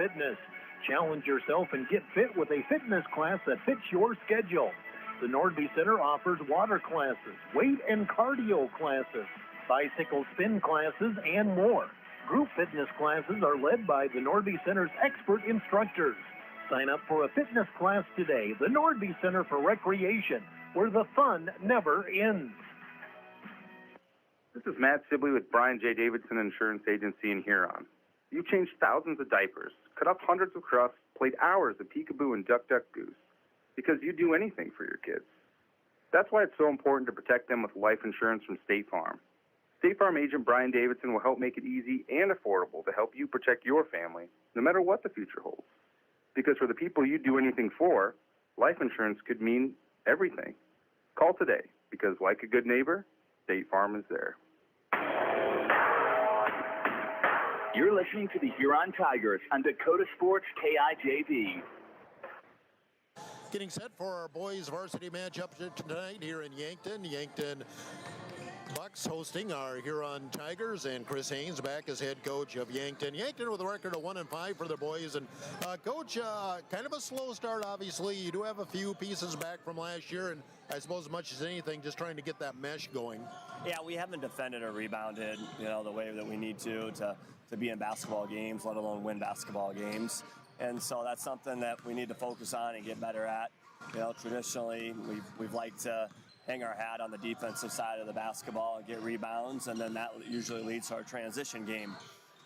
Fitness. Challenge yourself and get fit with a fitness class that fits your schedule. The Nordby Center offers water classes, weight and cardio classes, bicycle spin classes, and more. Group fitness classes are led by the Nordby Center's expert instructors. Sign up for a fitness class today. The Nordby Center for Recreation, where the fun never ends. This is Matt Sibley with Brian J. Davidson Insurance Agency in Huron. You've changed thousands of diapers, cut up hundreds of crusts, played hours of peekaboo and duck goose, because you do anything for your kids. That's why it's so important to protect them with life insurance from State Farm. State Farm agent Brian Davidson will help make it easy and affordable to help you protect your family, no matter what the future holds. Because for the people you do anything for, life insurance could mean everything. Call today, because like a good neighbor, State Farm is there. You're listening to the Huron Tigers on Dakota Sports KIJV. Getting set for our boys varsity matchup tonight here in Yankton. Yankton Bucks hosting our Huron Tigers, and Chris Haynes back as head coach of Yankton. Yankton with a record of 1-5 for their boys. And coach, kind of a slow start, obviously. You do have a few pieces back from last year, and I suppose as much as anything, just trying to get that mesh going. Yeah, we haven't defended or rebounded, the way that we need to be in basketball games, let alone win basketball games. And so that's something that we need to focus on and get better at. Traditionally, we've liked to hang our hat on the defensive side of the basketball and get rebounds, and then that usually leads to our transition game.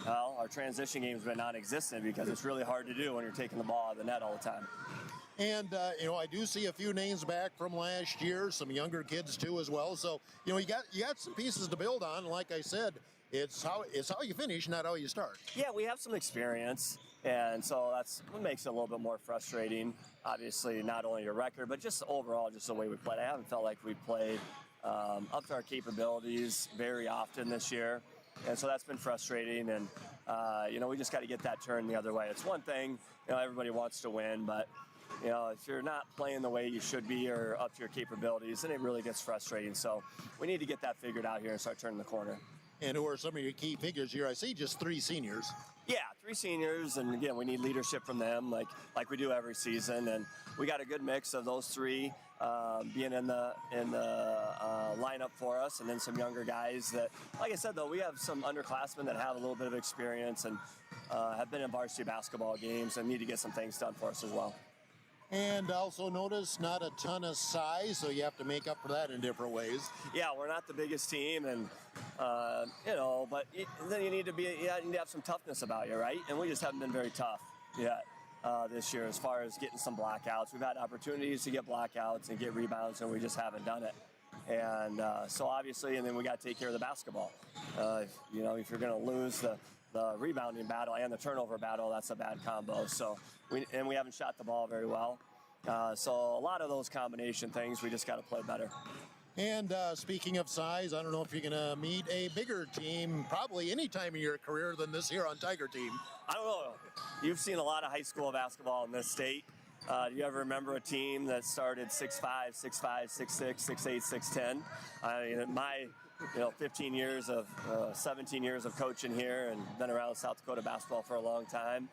Well, our transition game has been non-existent because it's really hard to do when you're taking the ball out of the net all the time. And, I do see a few names back from last year, some younger kids too as well. So, you got some pieces to build on. Like I said, it's how you finish, not how you start. Yeah, we have some experience, and so that's what makes it a little bit more frustrating. Obviously, not only your record, but just overall, just the way we played. I haven't felt like we played up to our capabilities very often this year, and so that's been frustrating. And we just got to get that turned the other way. It's one thing, everybody wants to win, but if you're not playing the way you should be or up to your capabilities, then it really gets frustrating. So we need to get that figured out here and start turning the corner. And who are some of your key figures here? I see just 3 seniors. Yeah, 3 seniors, and again, we need leadership from them, like we do every season. And we got a good mix of those 3 being in the lineup for us, and then some younger guys that, like I said, though, we have some underclassmen that have a little bit of experience and have been in varsity basketball games and need to get some things done for us as well. And also notice not a ton of size, so you have to make up for that in different ways. Yeah, we're not the biggest team, and but then you need to have some toughness about you, right? And we just haven't been very tough yet this year as far as getting some blockouts. We've had opportunities to get blockouts and get rebounds, and we just haven't done it. And so obviously, and then we got to take care of the basketball. If you're going to lose the rebounding battle and the turnover battle, that's a bad combo. So we haven't shot the ball very well. So a lot of those combination things, we just got to play better. And speaking of size, I don't know if you're going to meet a bigger team probably any time in your career than this Huron Tiger team. I don't know. You've seen a lot of high school basketball in this state. Do you ever remember a team that started 6'5", 6'5", 6'6", 6'8", 6'10"? My 15 years of 17 years of coaching here and been around South Dakota basketball for a long time.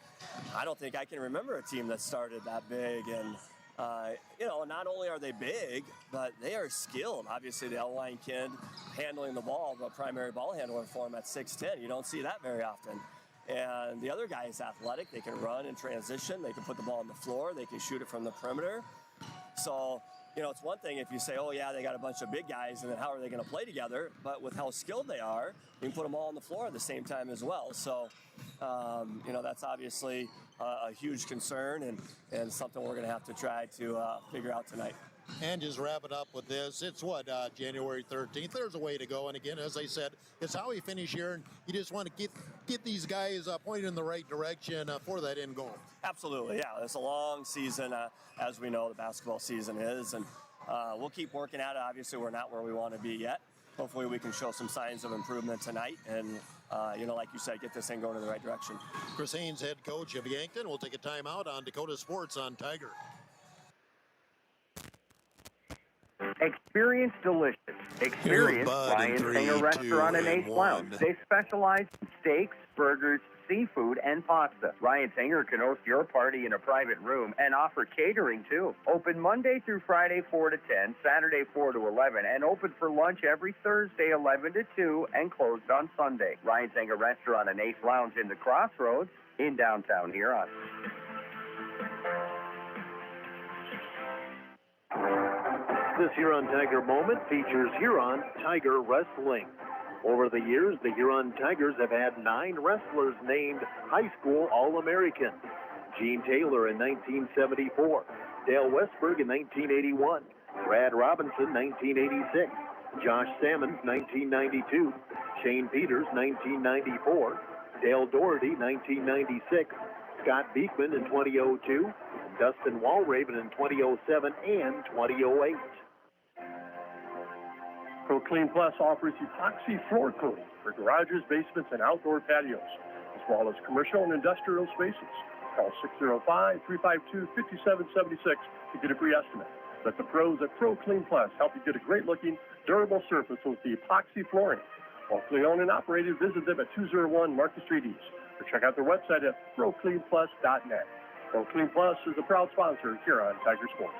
I don't think I can remember a team that started that big. And not only are they big, but they are skilled. Obviously, the L-line kid handling the ball, the primary ball handler for him at 6'10". You don't see that very often. And the other guy is athletic. They can run in transition. They can put the ball on the floor. They can shoot it from the perimeter. So, it's one thing if you say, oh, yeah, they got a bunch of big guys, and then how are they going to play together? But with how skilled they are, you can put them all on the floor at the same time as well. So, that's obviously a huge concern and something we're going to have to try to figure out tonight. And just wrap it up with this. It's January 13th. There's a way to go. And again, as I said, it's how we finish here. And you just want to get these guys pointed in the right direction for that end goal. Absolutely. Yeah, it's a long season, as we know the basketball season is. And we'll keep working at it. Obviously, we're not where we want to be yet. Hopefully, we can show some signs of improvement tonight. And, like you said, get this thing going in the right direction. Chris Haynes, head coach of Yankton. We'll take a timeout on Dakota Sports on Tiger. Experience delicious. Experience Ryan Singer Restaurant and Ace Lounge. They specialize in steaks, burgers, seafood, and pasta. Ryan Singer can host your party in a private room and offer catering, too. Open Monday through Friday, 4 to 10, Saturday, 4 to 11, and open for lunch every Thursday, 11 to 2, and closed on Sunday. Ryan Singer Restaurant and Ace Lounge in the Crossroads in downtown Huron. This Huron Tiger moment features Huron Tiger Wrestling. Over the years, the Huron Tigers have had 9 wrestlers named High School All-American. Gene Taylor in 1974, Dale Westberg in 1981, Brad Robinson 1986, Josh Sammons 1992, Shane Peters 1994, Dale Doherty 1996, Scott Beekman in 2002, Dustin Walraven in 2007 and 2008. ProClean Plus offers epoxy floor coating for garages, basements, and outdoor patios, as well as commercial and industrial spaces. Call 605-352-5776 to get a free estimate. Let the pros at ProClean Plus help you get a great-looking, durable surface with the epoxy flooring. Locally owned and operated, visit them at 201 Market Street East, or check out their website at procleanplus.net. ProClean Plus is a proud sponsor here on Tiger Sports.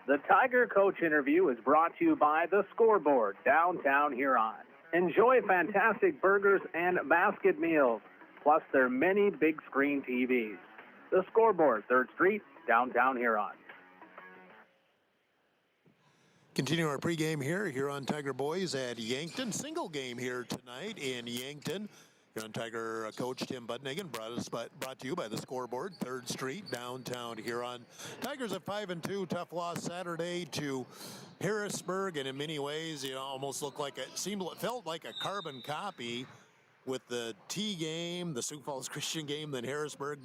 The Tiger Coach interview is brought to you by The Scoreboard, downtown Huron. Enjoy fantastic burgers and basket meals, plus their many big screen TVs. The Scoreboard, 3rd Street, downtown Huron. Continue our pregame here on Tiger Boys at Yankton. Single game here tonight in Yankton. Huron Tiger coach Tim Budnigan brought to you by The Scoreboard, 3rd Street, downtown Huron. Tigers at 5-2, tough loss Saturday to Harrisburg, and in many ways, almost felt like a carbon copy with the T game, the Sioux Falls Christian game, then Harrisburg.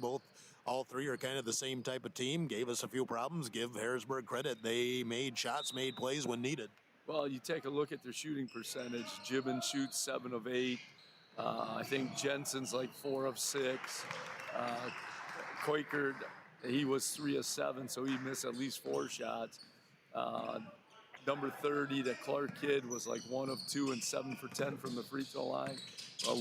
All three are kind of the same type of team. Gave us a few problems. Give Harrisburg credit. They made shots, made plays when needed. Well, you take a look at their shooting percentage. Gibbon shoots 7 of 8. I think Jensen's like 4 of 6. Koikert, he was 3 of 7, so he missed at least 4 shots. Number 30, the Clark kid, was like 1 of 2 and 7 for 10 from the free throw line.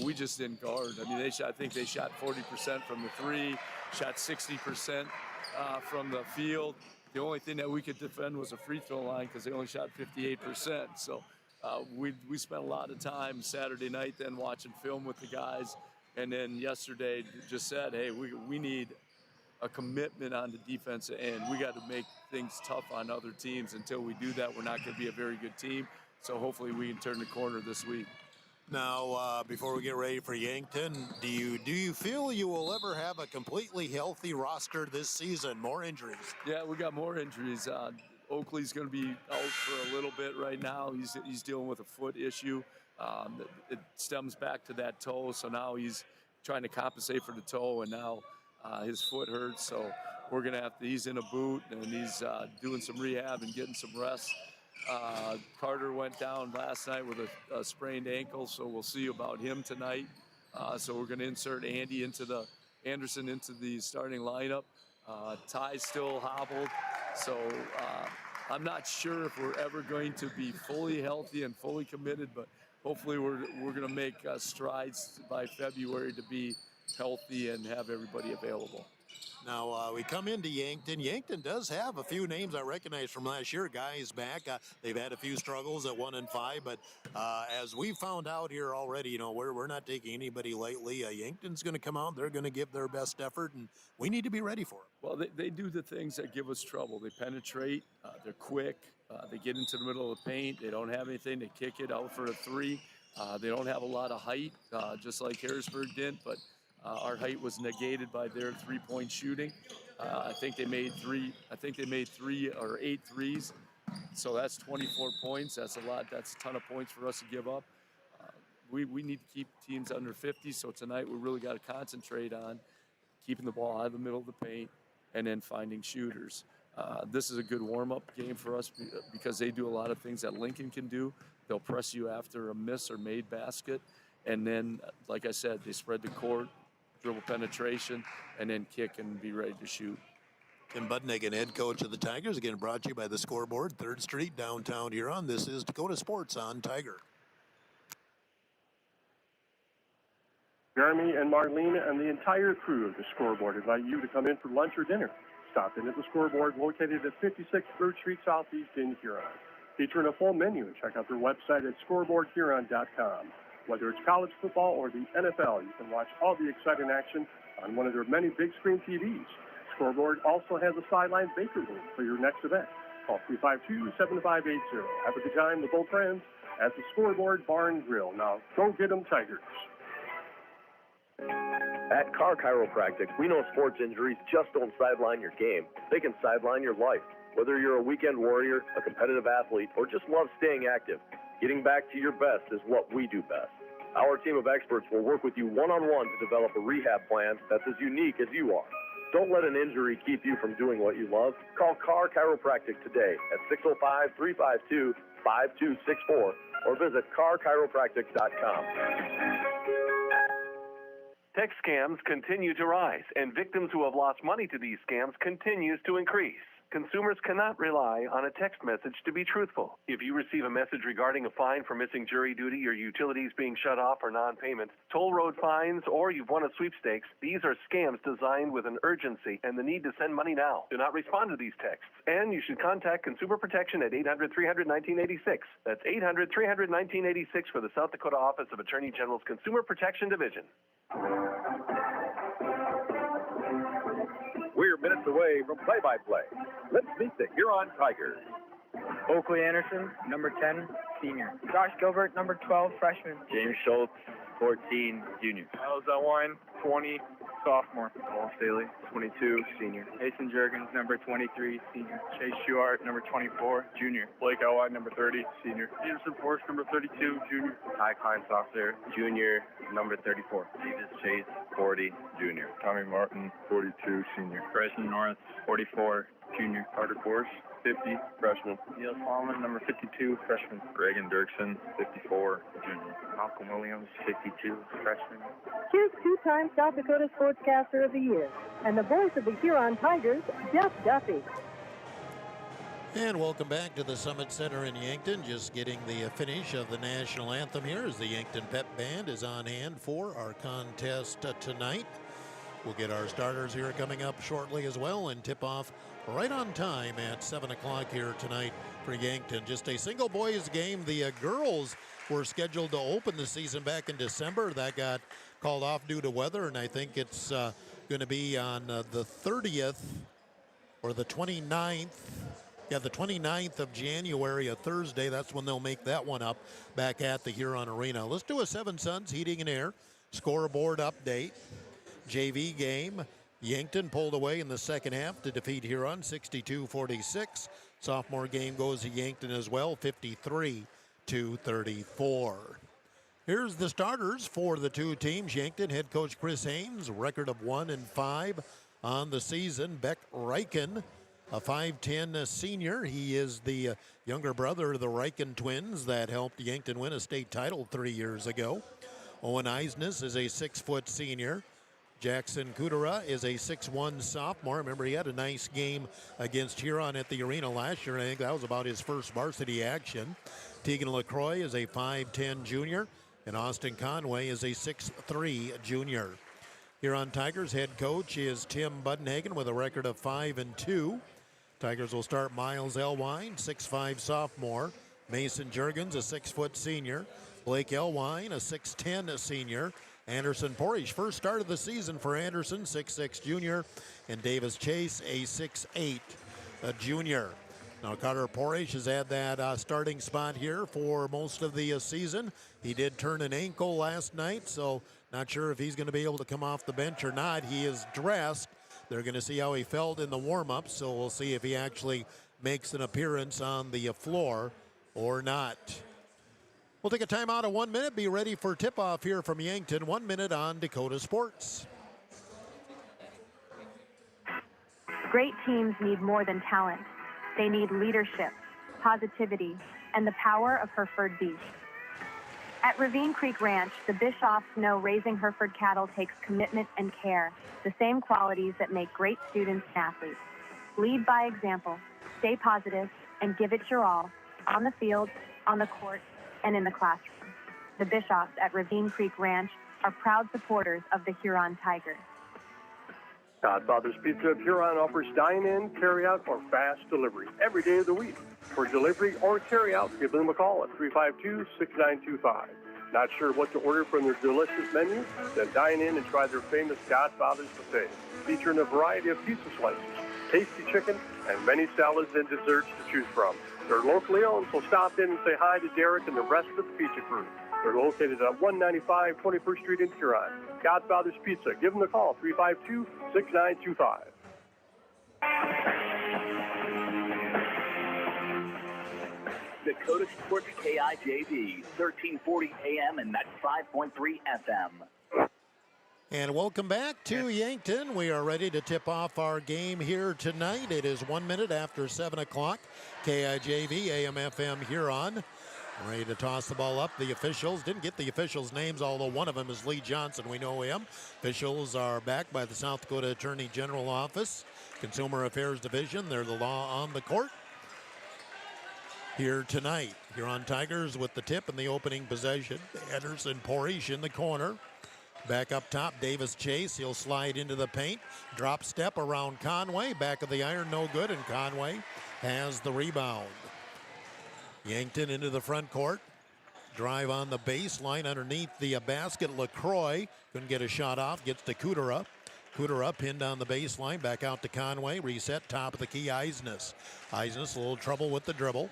We just didn't guard. I mean, I think they shot 40% from the 3, shot 60% from the field. The only thing that we could defend was a free throw line because they only shot 58%. So we spent a lot of time Saturday night then watching film with the guys, and then yesterday just said, hey, we need a commitment on the defensive end. We got to make things tough on other teams. Until we do that, we're not going to be a very good team. So hopefully we can turn the corner this week. Now, before we get ready for Yankton, do you feel you will ever have a completely healthy roster this season? More injuries? Yeah, we got more injuries. Oakley's going to be out for a little bit right now. He's dealing with a foot issue. It stems back to that toe, so now he's trying to compensate for the toe, and now his foot hurts. So we're going to have to. He's in a boot, and he's doing some rehab and getting some rest. Carter went down last night with a sprained ankle, so we'll see about him tonight. So we're going to insert Anderson into the starting lineup. Ty's still hobbled, so I'm not sure if we're ever going to be fully healthy and fully committed, but hopefully we're going to make strides by February to be healthy and have everybody available. Now, we come into Yankton. Yankton does have a few names I recognize from last year. Guys back. They've had a few struggles at 1-5, but as we found out here already, we're not taking anybody lightly. Yankton's going to come out. They're going to give their best effort, and we need to be ready for it. Well, they do the things that give us trouble. They penetrate. They're quick. They get into the middle of the paint. They don't have anything. They kick it out for a 3. They don't have a lot of height, just like Harrisburg did, but our height was negated by their 3-point shooting. I think they made 3 or 8 threes. So that's 24 points. That's a lot. That's a ton of points for us to give up. We need to keep teams under 50. So tonight we really got to concentrate on keeping the ball out of the middle of the paint and then finding shooters. This is a good warm-up game for us because they do a lot of things that Lincoln can do. They'll press you after a miss or made basket. And then, like I said, they spread the court, dribble penetration, and then kick and be ready to shoot. Tim Budnigan, head coach of the Tigers, again brought to you by The Scoreboard, 3rd Street, downtown Huron. This is Dakota Sports on Tiger. Jeremy and Marlene and the entire crew of the Scoreboard invite you to come in for lunch or dinner. Stop in at the Scoreboard located at 56 3rd Street Southeast in Huron. Featuring a full menu, and check out their website at scoreboardhuron.com. Whether it's college football or the NFL, you can watch all the exciting action on one of their many big screen TVs. Scoreboard also has a sideline bakery room for your next event. Call 352-7580. Have a good time with old friends at the Scoreboard Bar and Grill. Now, go get them Tigers. At Car Chiropractic, we know sports injuries just don't sideline your game. They can sideline your life. Whether you're a weekend warrior, a competitive athlete, or just love staying active, getting back to your best is what we do best. Our team of experts will work with you one-on-one to develop a rehab plan that's as unique as you are. Don't let an injury keep you from doing what you love. Call Car Chiropractic today at 605-352-5264 or visit carchiropractic.com. Text scams continue to rise, and victims who have lost money to these scams continues to increase. Consumers cannot rely on a text message to be truthful. If you receive a message regarding a fine for missing jury duty, your utilities being shut off or non-payment, toll road fines, or you've won a sweepstakes, these are scams designed with an urgency and the need to send money now. Do not respond to these texts, and you should contact Consumer Protection at 800-300-1986. That's 800-300-1986 for the South Dakota Office of Attorney General's Consumer Protection Division. We're minutes away from play-by-play. Let's meet the Huron Tigers. Oakley Anderson, number 10, senior. Josh Gilbert, number 12, freshman. James Schultz, 14, junior. Miles Elwine, 20, sophomore. Paul Staley, 22, senior. Mason Juergens, number 23, senior. Chase Schuart, number 24, junior. Blake Elwine, number 30, senior. Peterson Force, number 32, junior. Ty Kleinsoftler, junior, number 34. Davis Chase, 40, junior. Tommy Martin, 42, senior. Bryson North, 44, junior. Carter Force, 50, freshman. Neil Solomon, number 52, freshman. Reagan Dirksen, 54, junior. Malcolm Williams, 52, freshman. Here's two-time South Dakota Sportscaster of the Year and the voice of the Huron Tigers, Jeff Duffy. And welcome back to the Summit Center in Yankton. Just getting the finish of the national anthem here as the Yankton Pep Band is on hand for our contest tonight. We'll get our starters here coming up shortly as well and tip off right on time at 7 o'clock here tonight for Yankton. Just a single boys game. The girls were scheduled to open the season back in December. That got called off due to weather, and I think it's going to be on the 30th or the 29th. Yeah, the 29th of January, a Thursday. That's when they'll make that one up back at the Huron Arena. Let's do a Seven Suns Heating and Air scoreboard update. JV game. Yankton pulled away in the second half to defeat Huron 62-46. Sophomore game goes to Yankton as well, 53-34. Here's the starters for the two teams. Yankton head coach Chris Haynes, record of 1-5 on the season. Beck Reichen, a 5'10" senior. He is the younger brother of the Reichen twins that helped Yankton win a state title 3 years ago. Owen Eisnes is a 6-foot senior. Jackson Kudera is a 6'1" sophomore. Remember, he had a nice game against Huron at the arena last year. I think that was about his first varsity action. Tegan LaCroix is a 5'10" junior, and Austin Conway is a 6'3" junior. Huron Tigers head coach is Tim Budenhagen with a record of 5-2. Tigers will start Miles Elwine, 6'5" sophomore. Mason Juergens, a 6-foot senior. Blake Elwine, a 6'10" senior. Anderson Porish, first start of the season for Anderson, 6'6" junior. And Davis Chase, a 6'8" junior. Now Carter Porish has had that starting spot here for most of the season. He did turn an ankle last night, so not sure if he's going to be able to come off the bench or not. He is dressed. They're going to see how he felt in the warm-up, so we'll see if he actually makes an appearance on the floor or not. We'll take a timeout of 1 minute. Be ready for tip-off here from Yankton. 1 minute on Dakota Sports. Great teams need more than talent. They need leadership, positivity, and the power of Hereford beef. At Ravine Creek Ranch, the Bischoffs know raising Hereford cattle takes commitment and care, the same qualities that make great students and athletes. Lead by example, stay positive, and give it your all, on the field, on the court, and in the classroom. The Bischoffs at Ravine Creek Ranch are proud supporters of the Huron Tigers. Godfather's Pizza of Huron offers dine-in, carry-out, or fast delivery every day of the week. For delivery or carry-out, give them a call at 352-6925. Not sure what to order from their delicious menu? Then dine in and try their famous Godfather's Buffet, featuring a variety of pizza slices, tasty chicken, and many salads and desserts to choose from. They're locally owned, so stop in and say hi to Derek and the rest of the pizza crew. They're located at 195 21st Street in Huron. Godfather's Pizza. Give them a call, 352-6925. Dakota Sports KIJV, 1340 AM and 95.3 FM. And welcome back to Yankton. We are ready to tip off our game here tonight. It is 1 minute after 7 o'clock. KIJV, AM, FM, Huron. Ready to toss the ball up. The officials, didn't get the officials' names, although one of them is Lee Johnson. We know him. Officials are backed by the South Dakota Attorney General Office, Consumer Affairs Division. They're the law on the court here tonight. Huron Tigers with the tip in the opening possession. Anderson Porish in the corner. Back up top, Davis Chase. He'll slide into the paint. Drop step around Conway. Back of the iron, no good, and Conway has the rebound. Yankton into the front court. Drive on the baseline underneath the basket. LaCroix couldn't get a shot off. Gets to Kudera. Kudera pinned on the baseline. Back out to Conway. Reset top of the key, Eisnes. Eisnes a little trouble with the dribble.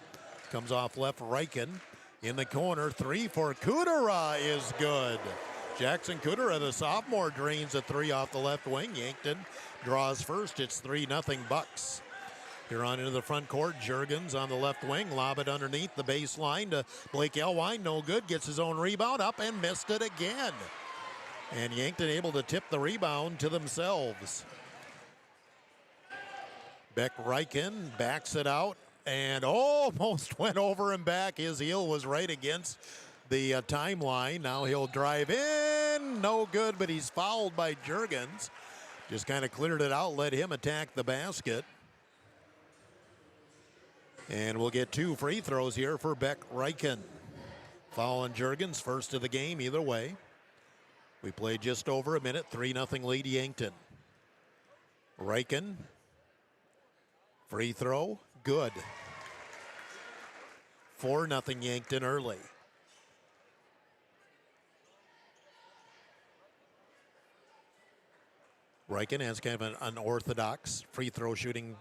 Comes off left, Reichen. In the corner, three for Kudera is good. Jackson Kudera, the sophomore, drains a three off the left wing. Yankton draws first. It's 3-0 Bucks. Huron into the front court. Juergens on the left wing. Lob it underneath the baseline to Blake Elwine. No good. Gets his own rebound up and missed it again. And Yankton able to tip the rebound to themselves. Beck Reichen backs it out and almost went over and back. His heel was right against the timeline. Now he'll drive in. No good, but he's fouled by Juergens. Just kind of cleared it out, let him attack the basket. And we'll get 2 free throws here for Beck Reichen. Foul on Juergens, first of the game either way. We played just over a minute, 3-0 lead Yankton. Reichen, free throw, good. 4-0 Yankton early. Reichen has kind of an unorthodox free throw shooting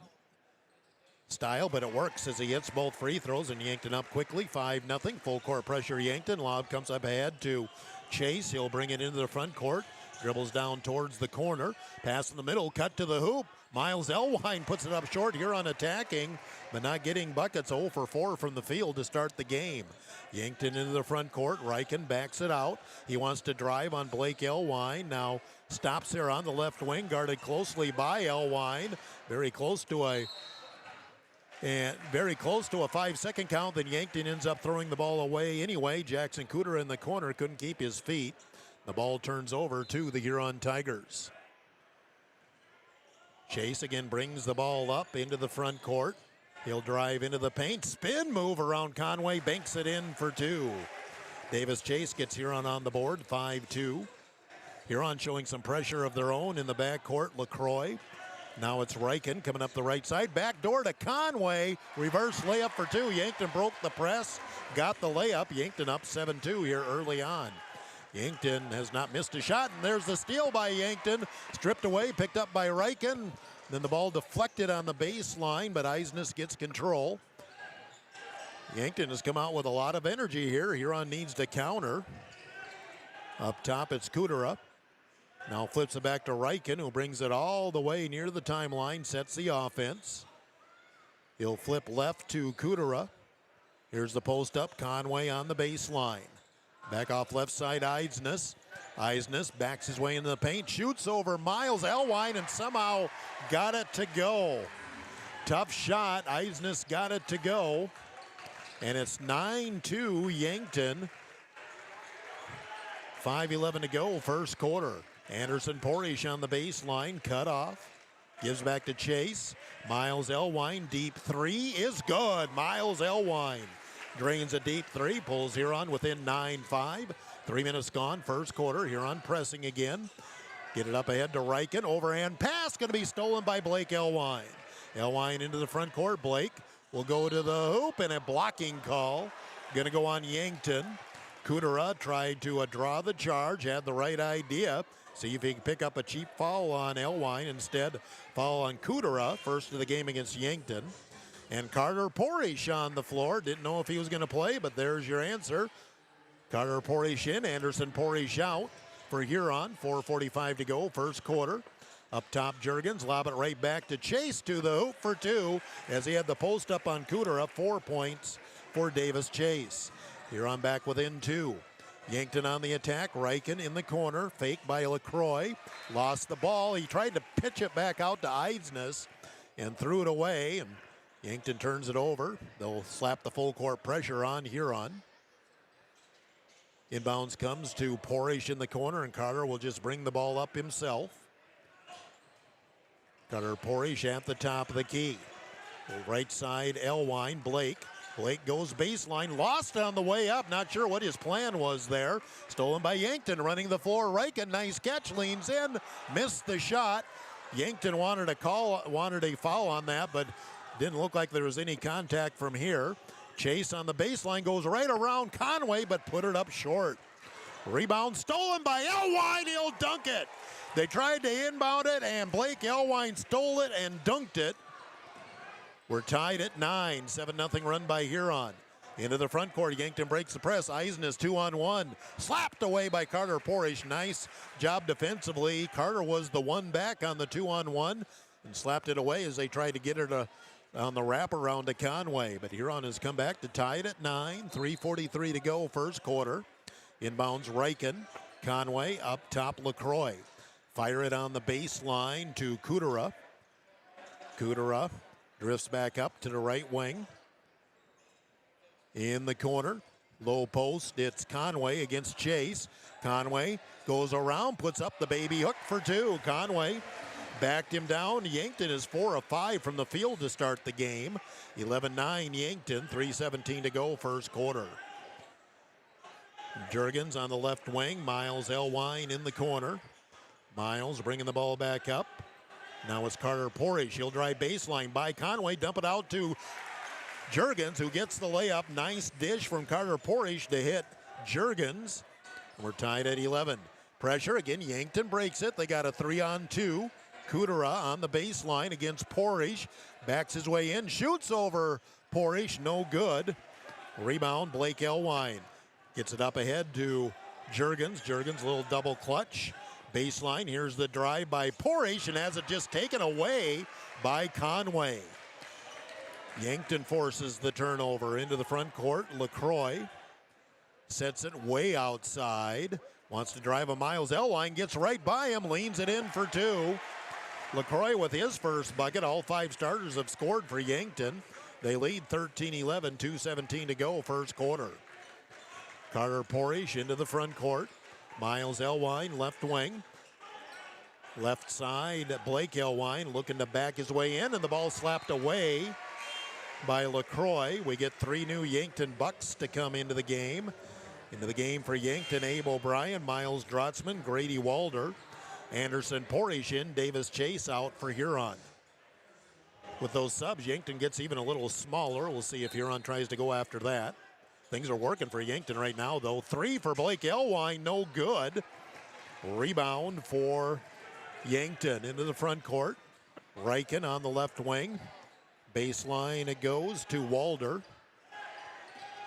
style, but it works as he hits both free throws, and Yankton up quickly, 5-0. Full court pressure Yankton. Lob comes up ahead to Chase. He'll bring it into the front court. Dribbles down towards the corner. Pass in the middle, cut to the hoop. Miles Elwine puts it up short. Huron attacking, but not getting buckets. 0 for 4 from the field to start the game. Yankton into the front court. Reichen backs it out. He wants to drive on Blake Elwine. Now stops there on the left wing, guarded closely by Elwine. Very close to a 5-second count. Then Yankton ends up throwing the ball away anyway. Jackson Kudera in the corner couldn't keep his feet. The ball turns over to the Huron Tigers. Chase again brings the ball up into the front court. He'll drive into the paint. Spin move around Conway. Banks it in for 2. Davis Chase gets Huron on the board, 5-2. Huron showing some pressure of their own in the backcourt. LaCroix. Now it's Reichen coming up the right side. Back door to Conway. Reverse layup for 2. Yankton broke the press. Got the layup. Yankton up 7-2 here early on. Yankton has not missed a shot, and there's the steal by Yankton. Stripped away, picked up by Reichen. Then the ball deflected on the baseline, but Eisnes gets control. Yankton has come out with a lot of energy here. Huron needs to counter. Up top, it's Kudera. Now flips it back to Reichen, who brings it all the way near the timeline, sets the offense. He'll flip left to Kudera. Here's the post up, Conway on the baseline. Back off left side, Eisnes. Eisnes backs his way into the paint, shoots over Miles Elwine, and somehow got it to go. Tough shot, Eisnes got it to go. And it's 9-2 Yankton. 5:11 to go, first quarter. Anderson Porish on the baseline, cut off. Gives back to Chase. Miles Elwine, deep three is good. Miles Elwine drains a deep three, pulls Huron within 9-5. 3 minutes gone, first quarter. Huron pressing again. Get it up ahead to Reichen. Overhand pass going to be stolen by Blake Elwine. Elwine into the front court. Blake will go to the hoop, and a blocking call going to go on Yankton. Kudera tried to draw the charge, had the right idea. See if he can pick up a cheap foul on Elwine. Instead, foul on Kudera, first of the game against Yankton. And Carter Porish on the floor. Didn't know if he was going to play, but there's your answer. Carter Porish in, Anderson Porish out for Huron. 4:45 to go, first quarter. Up top, Juergens, lob it right back to Chase to the hoop for two as he had the post up on Kudera. 4 points for Davis Chase. Huron back within 2. Yankton on the attack. Reichen in the corner. Fake by LaCroix. Lost the ball. He tried to pitch it back out to Eisnes and threw it away. And Yankton turns it over. They'll slap the full court pressure on Huron. Inbounds comes to Porish in the corner, and Carter will just bring the ball up himself. Carter Porish at the top of the key. Right side, Elwine, Blake. Blake goes baseline, lost on the way up. Not sure what his plan was there. Stolen by Yankton, running the floor. Reichen, nice catch, leans in, missed the shot. Yankton wanted a foul on that, but didn't look like there was any contact from here. Chase on the baseline goes right around Conway, but put it up short. Rebound stolen by Elwine. He'll dunk it. They tried to inbound it, and Blake Elwine stole it and dunked it. We're tied at 9. 7-0 run by Huron. Into the front court. Yankton breaks the press. Eisnes 2-on-1. Slapped away by Carter Porish. Nice job defensively. Carter was the one back on the 2-on-1 and slapped it away as they tried to get it on the wraparound to Conway. But Huron has come back to tie it at 9. 3:43 to go, first quarter. Inbounds Reichen. Conway up top, LaCroix. Fire it on the baseline to Kudera. Kudera drifts back up to the right wing. In the corner, low post, it's Conway against Chase. Conway goes around, puts up the baby hook for two. Conway backed him down. Yankton is 4 of 5 from the field to start the game. 11-9 Yankton, 3:17 to go, first quarter. Juergens on the left wing. Miles Elwine in the corner. Miles bringing the ball back up. Now it's Carter Porish. He'll drive baseline by Conway. Dump it out to Juergens, who gets the layup. Nice dish from Carter Porish to hit Juergens. We're tied at 11. Pressure again. Yankton breaks it. They got a 3-on-2. Kudera on the baseline against Porish. Backs his way in. Shoots over Porish. No good. Rebound, Blake Elwine. Gets it up ahead to Juergens. Juergens, a little double clutch. Baseline, here's the drive by Porish, and has it just taken away by Conway. Yankton forces the turnover into the front court. LaCroix sets it way outside. Wants to drive a Miles Elwine, gets right by him, leans it in for two. LaCroix with his first bucket. All 5 starters have scored for Yankton. They lead 13-11, 2:17 to go, first quarter. Carter Porish into the front court. Miles Elwine, left wing. Left side, Blake Elwine looking to back his way in, and the ball slapped away by LaCroix. We get 3 new Yankton Bucks to come into the game. Into the game for Yankton, Abe O'Brien, Miles Drotzman, Grady Walder, Anderson Porish in, Davis Chase out for Huron. With those subs, Yankton gets even a little smaller. We'll see if Huron tries to go after that. Things are working for Yankton right now, though. 3 for Blake Elwine, no good. Rebound for Yankton into the front court. Reichen on the left wing. Baseline it goes to Walder.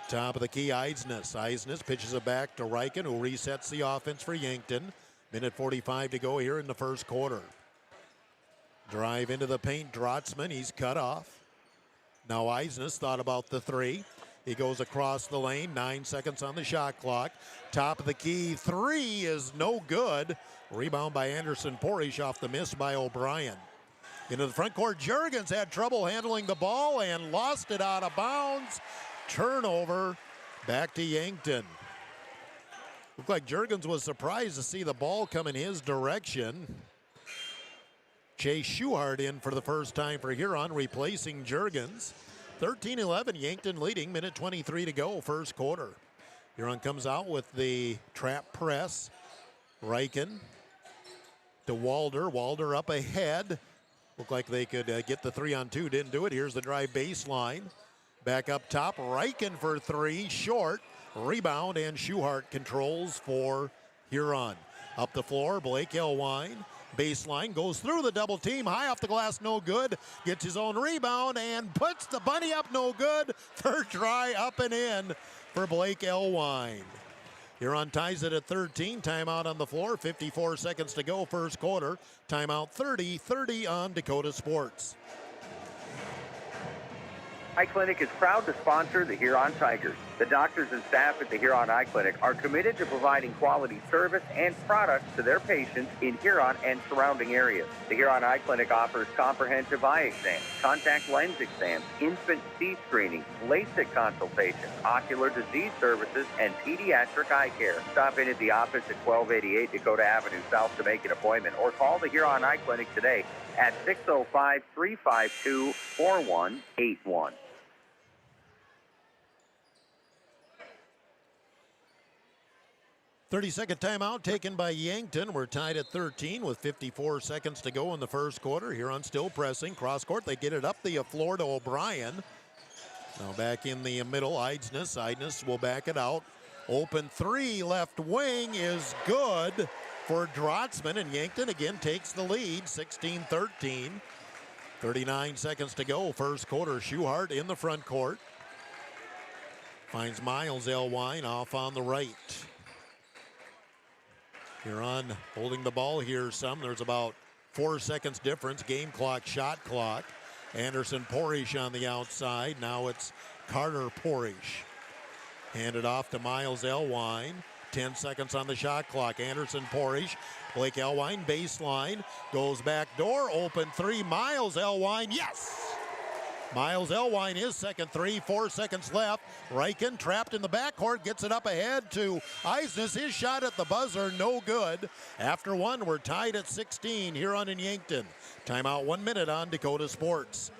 Top of the key, Eisnes. Eisnes pitches it back to Reichen, who resets the offense for Yankton. Minute 45 to go here in the first quarter. Drive into the paint, Drotzman. He's cut off. Now Eisnes thought about the 3. He goes across the lane, 9 seconds on the shot clock. Top of the key, 3 is no good. Rebound by Anderson Porish off the miss by O'Brien. Into the front court, Juergens had trouble handling the ball and lost it out of bounds. Turnover, back to Yankton. Looked like Juergens was surprised to see the ball come in his direction. Chase Schuhart in for the first time for Huron, replacing Juergens. 13-11, Yankton leading, minute 23 to go, first quarter. Huron comes out with the trap press. Riken to Walder. Walder up ahead. Looked like they could get the 3-on-2. Didn't do it. Here's the drive baseline. Back up top. Riken for three. Short. Rebound, and Schuhart controls for Huron. Up the floor, Blake Elwine. Baseline, goes through the double team. High off the glass, no good. Gets his own rebound and puts the bunny up, no good. Third try, up and in for Blake Elwine. Huron ties it at 13. Timeout on the floor. 54 seconds to go, first quarter. Timeout 30 on Dakota Sports. Eye Clinic is proud to sponsor the Huron Tigers. The doctors and staff at the Huron Eye Clinic are committed to providing quality service and products to their patients in Huron and surrounding areas. The Huron Eye Clinic offers comprehensive eye exams, contact lens exams, infant teeth screening, LASIK consultations, ocular disease services, and pediatric eye care. Stop in at the office at 1288 Dakota Avenue South to make an appointment, or call the Huron Eye Clinic today at 605-352-4181. 30-second timeout taken by Yankton. We're tied at 13 with 54 seconds to go in the first quarter. Huron still pressing. Cross court, they get it up the floor to O'Brien. Now back in the middle, Eidnes. Eidnes will back it out. Open three, left wing is good for Drotzman, and Yankton again takes the lead, 16-13. 39 seconds to go, first quarter. Schuhart in the front court. Finds Miles Elwine off on the right. Huron holding the ball here some. There's about 4 seconds difference. Game clock, shot clock. Anderson Porish on the outside. Now it's Carter Porish. Handed off to Miles Elwine. 10 seconds on the shot clock. Anderson Porish. Blake Elwine baseline. Goes back door. Open three. Miles Elwine. Yes! Miles Elwine, his second three, 4 seconds left. Riken trapped in the backcourt, gets it up ahead to Eisnes. His shot at the buzzer, no good. After one, we're tied at 16 here on in Yankton. Timeout 1 minute on Dakota Sports.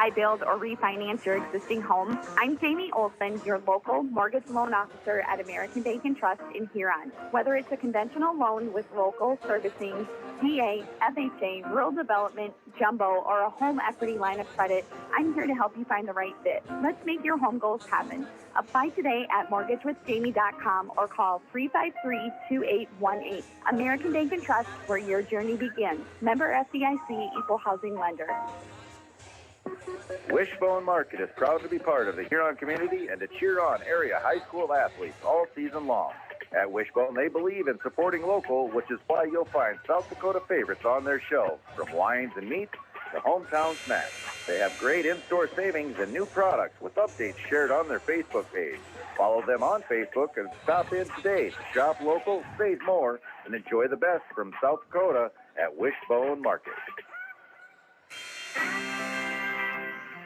I build or refinance your existing home. I'm Jamie Olson, your local mortgage loan officer at American Bank and Trust in Huron. Whether it's a conventional loan with local servicing, DA, FHA, rural development, jumbo, or a home equity line of credit, I'm here to help you find the right fit. Let's make your home goals happen. Apply today at mortgagewithjamie.com or call 353-2818. American Bank and Trust, where your journey begins. Member FDIC, Equal Housing Lender. Wishbone Market is proud to be part of the Huron community and to cheer on area high school athletes all season long. At Wishbone, they believe in supporting local, which is why you'll find South Dakota favorites on their shelves, from wines and meats to hometown snacks. They have great in-store savings and new products with updates shared on their Facebook page. Follow them on Facebook and stop in today to shop local, save more, and enjoy the best from South Dakota at Wishbone Market.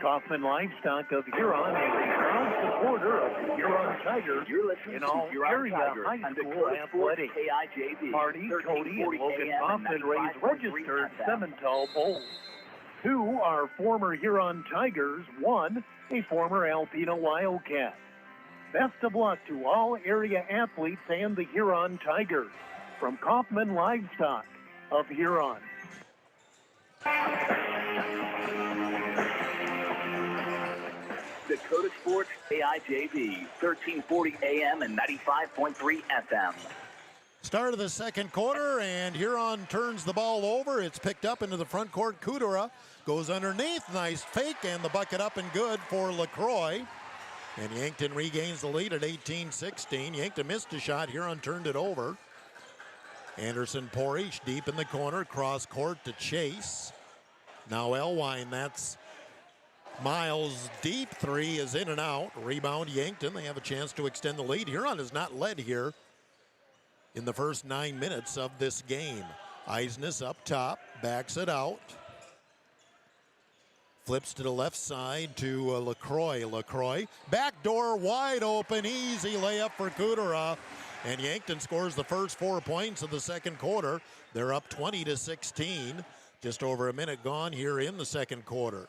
Kaufman Livestock of Huron is a proud supporter of the Huron Tigers in all area high school athletics. Marty, Cody, and Logan Kaufman raised registered Simmental bulls. 2 are former Huron Tigers, 1 a former Alpena Wildcat. Best of luck to all area athletes and the Huron Tigers. From Kaufman Livestock of Huron. Dakota Sports KIJV, 1340 AM and 95.3 FM. Start of the second quarter, and Huron turns the ball over. It's picked up into the front court. Kudera goes underneath. Nice fake, and the bucket up and good for LaCroix. And Yankton regains the lead at 18-16. Yankton missed a shot. Huron turned it over. Anderson Porish deep in the corner. Cross court to Chase. Now Elwine, that's Miles deep. Three is in and out. Rebound Yankton. They have a chance to extend the lead. Huron has not led here in the first 9 minutes of this game. Eisnes up top, backs it out. Flips to the left side to LaCroix. LaCroix, backdoor wide open, easy layup for Kudera. And Yankton scores the first 4 points of the second quarter. They're up 20-16. Just over a minute gone here in the second quarter.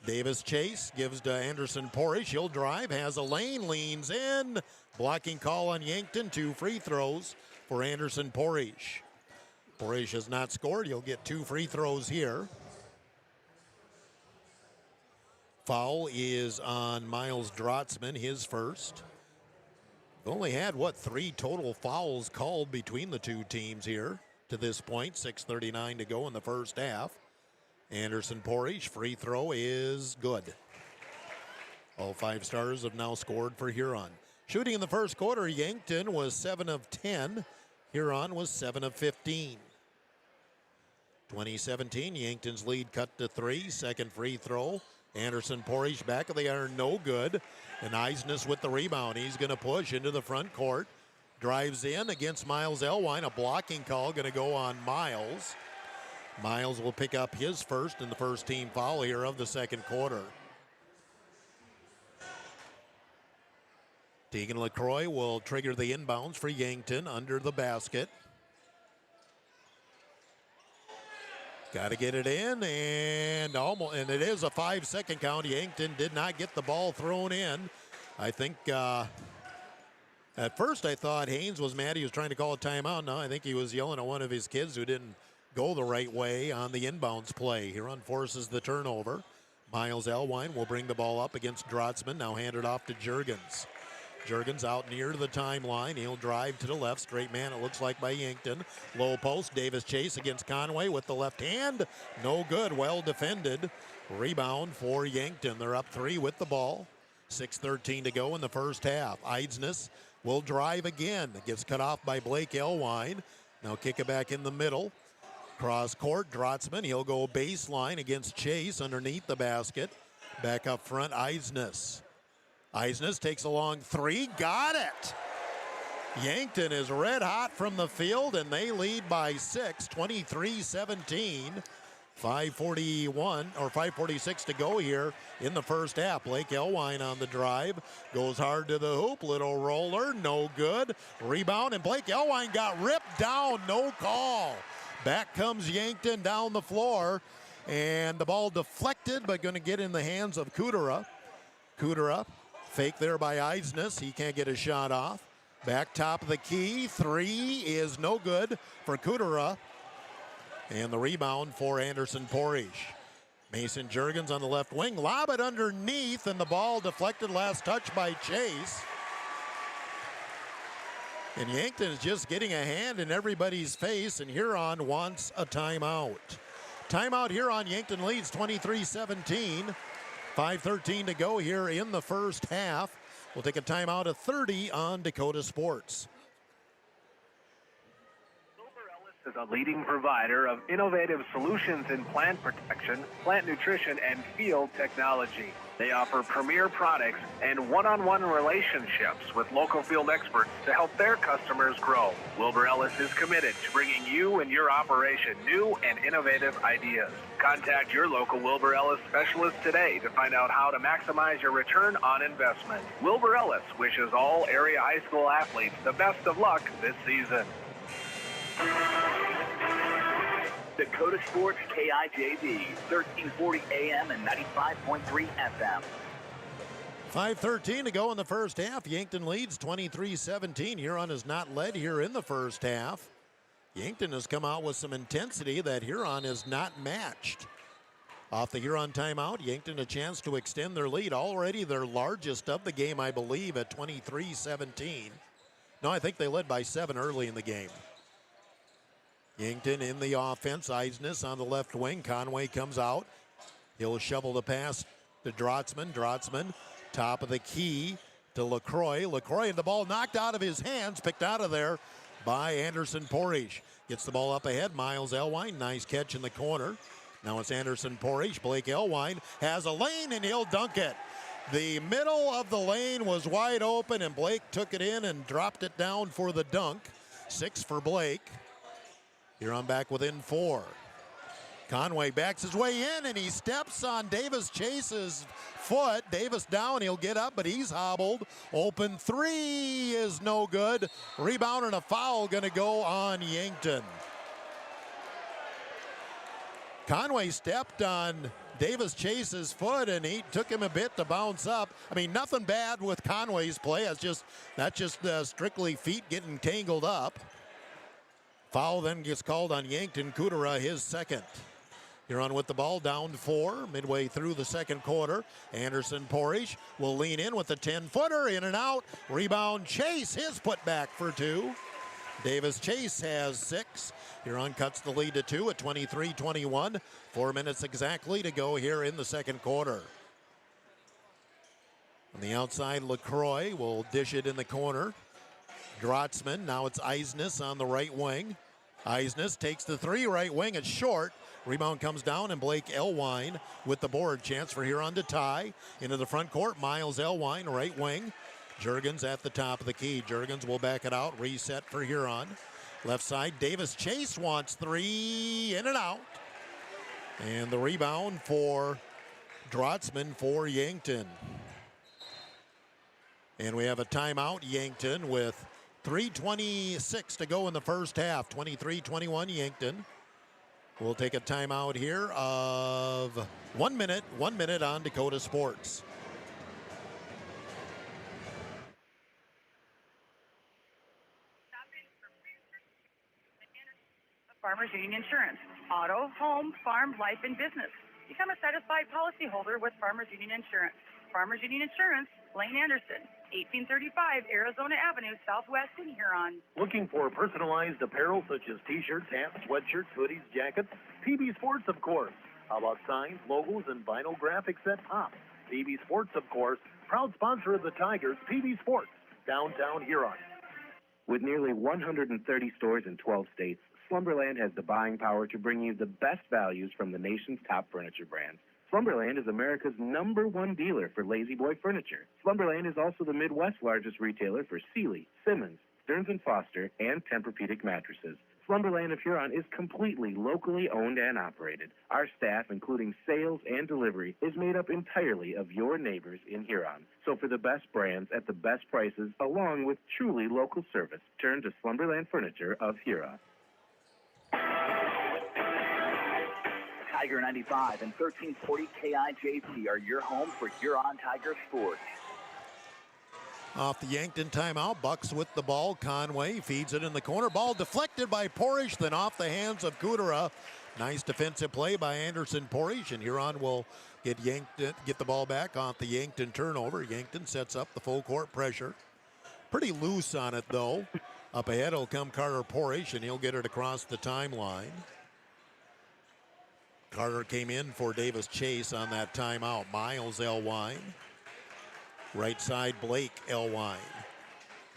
Davis Chase gives to Anderson Porish. He'll drive, has a lane, leans in. Blocking call on Yankton. 2 free throws for Anderson Porish. Porish has not scored. He'll get 2 free throws here. Foul is on Miles Drotzman, his first. We've only had, 3 total fouls called between the two teams here to this point. 6:39 to go in the first half. Anderson Porish, free throw is good. All 5 starters have now scored for Huron. Shooting in the first quarter, Yankton was 7 of 10. Huron was 7 of 15. 2017, Yankton's lead cut to 3. Second free throw. Anderson Porish back of the iron, no good. And Eisnes with the rebound. He's going to push into the front court. Drives in against Miles Elwine. A blocking call going to go on Miles. Miles will pick up his first and the first team foul here of the second quarter. Tegan LaCroix will trigger the inbounds for Yankton under the basket. Got to get it in, and it is a 5-second count. Yankton did not get the ball thrown in. I think at first I thought Haynes was mad he was trying to call a timeout. No, I think he was yelling at one of his kids who didn't go the right way on the inbounds play. Huron forces the turnover. Miles Elwine will bring the ball up against Drotzman. Now hand it off to Juergens. Juergens out near the timeline. He'll drive to the left. Straight man, it looks like, by Yankton. Low post. Davis Chase against Conway with the left hand. No good. Well defended. Rebound for Yankton. They're up 3 with the ball. 6:13 to go in the first half. Eisnes will drive again. Gets cut off by Blake Elwine. Now kick it back in the middle. Cross court. Drotzman. He'll go baseline against Chase underneath the basket. Back up front. Eisnes. Eisnes takes a long 3, got it. Yankton is red hot from the field, and they lead by 6, 23-17. 5:46 to go here in the first half. Blake Elwine on the drive, goes hard to the hoop, little roller, no good. Rebound, and Blake Elwine got ripped down, no call. Back comes Yankton down the floor, and the ball deflected, but going to get in the hands of Kudera. Kudera. Fake there by Eisnes. He can't get a shot off. Back top of the key. 3 is no good for Kudera. And the rebound for Anderson Porish. Mason Juergens on the left wing. Lob it underneath, and the ball deflected. Last touch by Chase. And Yankton is just getting a hand in everybody's face, and Huron wants a timeout. Timeout Huron. Yankton leads 23-17. 5:13 to go here in the first half. We'll take a timeout of 30 on Dakota Sports. Is a leading provider of innovative solutions in plant protection, plant nutrition, and field technology. They offer premier products and one-on-one relationships with local field experts to help their customers grow. Wilbur Ellis is committed to bringing you and your operation new and innovative ideas. Contact your local Wilbur Ellis specialist today to find out how to maximize your return on investment. Wilbur Ellis wishes all area high school athletes the best of luck this season. Dakota Sports KIJV, 1340 AM and 95.3 FM. 5:13 to go in the first half. Yankton leads 23-17. Huron has not led here in the first half. Yankton has come out with some intensity that Huron has not matched. Off the Huron timeout, Yankton a chance to extend their lead. Already their largest of the game, I believe, at 23-17. No, I think they led by 7 early in the game. Yankton in the offense. Eisnes on the left wing. Conway comes out. He'll shovel the pass to Drotzman. Drotzman, top of the key to LaCroix. LaCroix, and the ball knocked out of his hands, picked out of there by Anderson Porish. Gets the ball up ahead. Miles Elwine, nice catch in the corner. Now it's Anderson Porish. Blake Elwine has a lane, and he'll dunk it. The middle of the lane was wide open, and Blake took it in and dropped it down for the dunk. 6 for Blake. Huron back within 4. Conway backs his way in, and he steps on Davis Chase's foot. Davis down, he'll get up, but he's hobbled. Open 3 is no good. Rebound and a foul gonna go on Yankton. Conway stepped on Davis Chase's foot, and he took him a bit to bounce up. I mean, nothing bad with Conway's play. That's just strictly feet getting tangled up. Foul then gets called on Yankton Kudera, his second. Huron with the ball, down 4, midway through the second quarter. Anderson Porish will lean in with the 10-footer, in and out. Rebound, Chase, his putback for 2. Davis Chase has 6. Huron cuts the lead to 2 at 23-21. 4 minutes exactly to go here in the second quarter. On the outside, LaCroix will dish it in the corner. Drotzman, now it's Eisnes on the right wing. Eisnes takes the 3, right wing, it's short. Rebound comes down, and Blake Elwine with the board. Chance for Huron to tie. Into the front court, Miles Elwine, right wing. Juergens at the top of the key. Juergens will back it out, reset for Huron. Left side, Davis Chase wants 3, in and out. And the rebound for Drotzman for Yankton. And we have a timeout, Yankton, with 3:26 to go in the first half. 23-21 Yankton. We'll take a timeout here of 1 minute on Dakota Sports. Farmers Union Insurance. Auto, home, farm, life, and business. Become a satisfied policyholder with Farmers Union Insurance. Farmers Union Insurance, Lane Anderson, 1835 Arizona Avenue, Southwest in Huron. Looking for personalized apparel such as t-shirts, hats, sweatshirts, hoodies, jackets? PB Sports, of course. How about signs, logos, and vinyl graphics that pop? PB Sports, of course, proud sponsor of the Tigers, PB Sports, downtown Huron. With nearly 130 stores in 12 states, Slumberland has the buying power to bring you the best values from the nation's top furniture brands. Slumberland is America's #1 dealer for Lazy Boy furniture. Slumberland is also the Midwest's largest retailer for Sealy, Simmons, Stearns & Foster, and Tempur-Pedic mattresses. Slumberland of Huron is completely locally owned and operated. Our staff, including sales and delivery, is made up entirely of your neighbors in Huron. So for the best brands at the best prices, along with truly local service, turn to Slumberland Furniture of Huron. Tiger 95 and 1340 KIJP are your home for Huron Tiger sports. Off the Yankton timeout, Bucks with the ball. Conway feeds it in the corner. Ball deflected by Porish, then off the hands of Kudera. Nice defensive play by Anderson Porish, and Huron will get the ball back off the Yankton turnover. Yankton sets up the full court pressure. Pretty loose on it, though. Up ahead will come Carter Porish, and he'll get it across the timeline. Carter came in for Davis Chase on that timeout. Miles Elwine. Right side, Blake Elwine.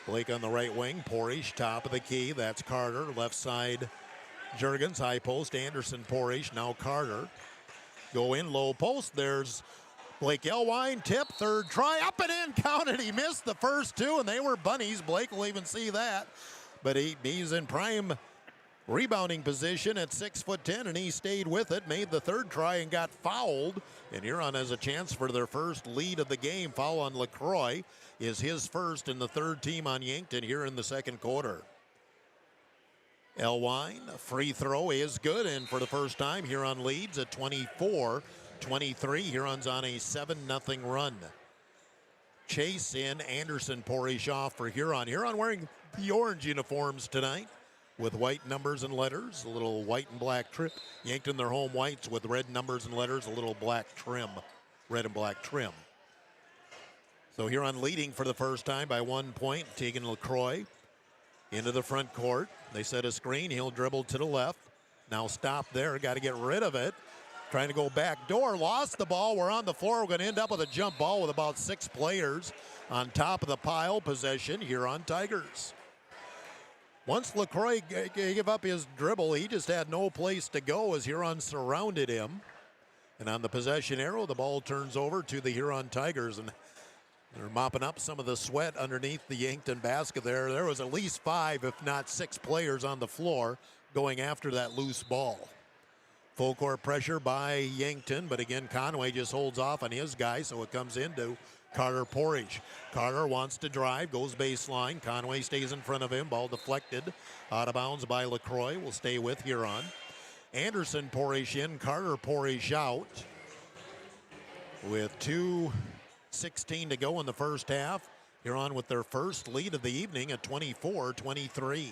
Blake on the right wing. Porish, top of the key. That's Carter. Left side, Juergens. High post, Anderson Porish. Now Carter. Go in, low post. There's Blake Elwine. Tip, third try. Up and in, counted. He missed the first 2, and they were bunnies. Blake will even see that. But he's in prime rebounding position at 6'10", and he stayed with it, made the third try and got fouled. And Huron has a chance for their first lead of the game. Foul on LaCroix is his first and the third team on Yankton here in the second quarter. Elwine, free throw is good, and for the first time, Huron leads at 24-23. Huron's on a 7-0 run. Chase in, Anderson Porish off for Huron. Huron wearing the orange uniforms tonight, with white numbers and letters, a little white and black trim. Yankton, their home whites with red numbers and letters, a little black trim, red and black trim. So Huron leading for the first time by 1 point. Tegan LaCroix into the front court. They set a screen. He'll dribble to the left. Now stop there. Got to get rid of it. Trying to go back door. Lost the ball. We're on the floor. We're going to end up with a jump ball with about 6 players on top of the pile. Possession, Huron Tigers. Once LaCroix gave up his dribble, he just had no place to go as Huron surrounded him. And on the possession arrow, the ball turns over to the Huron Tigers, and they're mopping up some of the sweat underneath the Yankton basket there. There was at least 5, if not 6 players on the floor going after that loose ball. Full court pressure by Yankton, but again, Conway just holds off on his guy, so it comes into Carter Porish. Carter wants to drive, goes baseline. Conway stays in front of him. Ball deflected. Out of bounds by LaCroix. Will stay with Huron. Anderson Porish in, Carter Porish out. with 2:16 to go in the first half. Huron with their first lead of the evening at 24-23.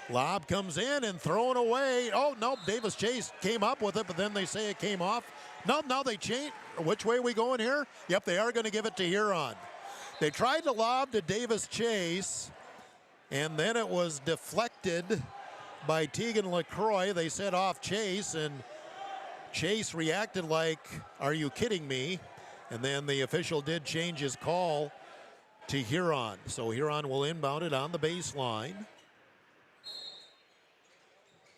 Lob comes in and thrown away. Oh, nope, Davis Chase came up with it, but then they say it came off. No, now they change. Which way are we going here? Yep, they are going to give it to Huron. They tried to lob to Davis Chase, and then it was deflected by Tegan LaCroix. They said off Chase, and Chase reacted like, are you kidding me? And then the official did change his call to Huron. So Huron will inbound it on the baseline.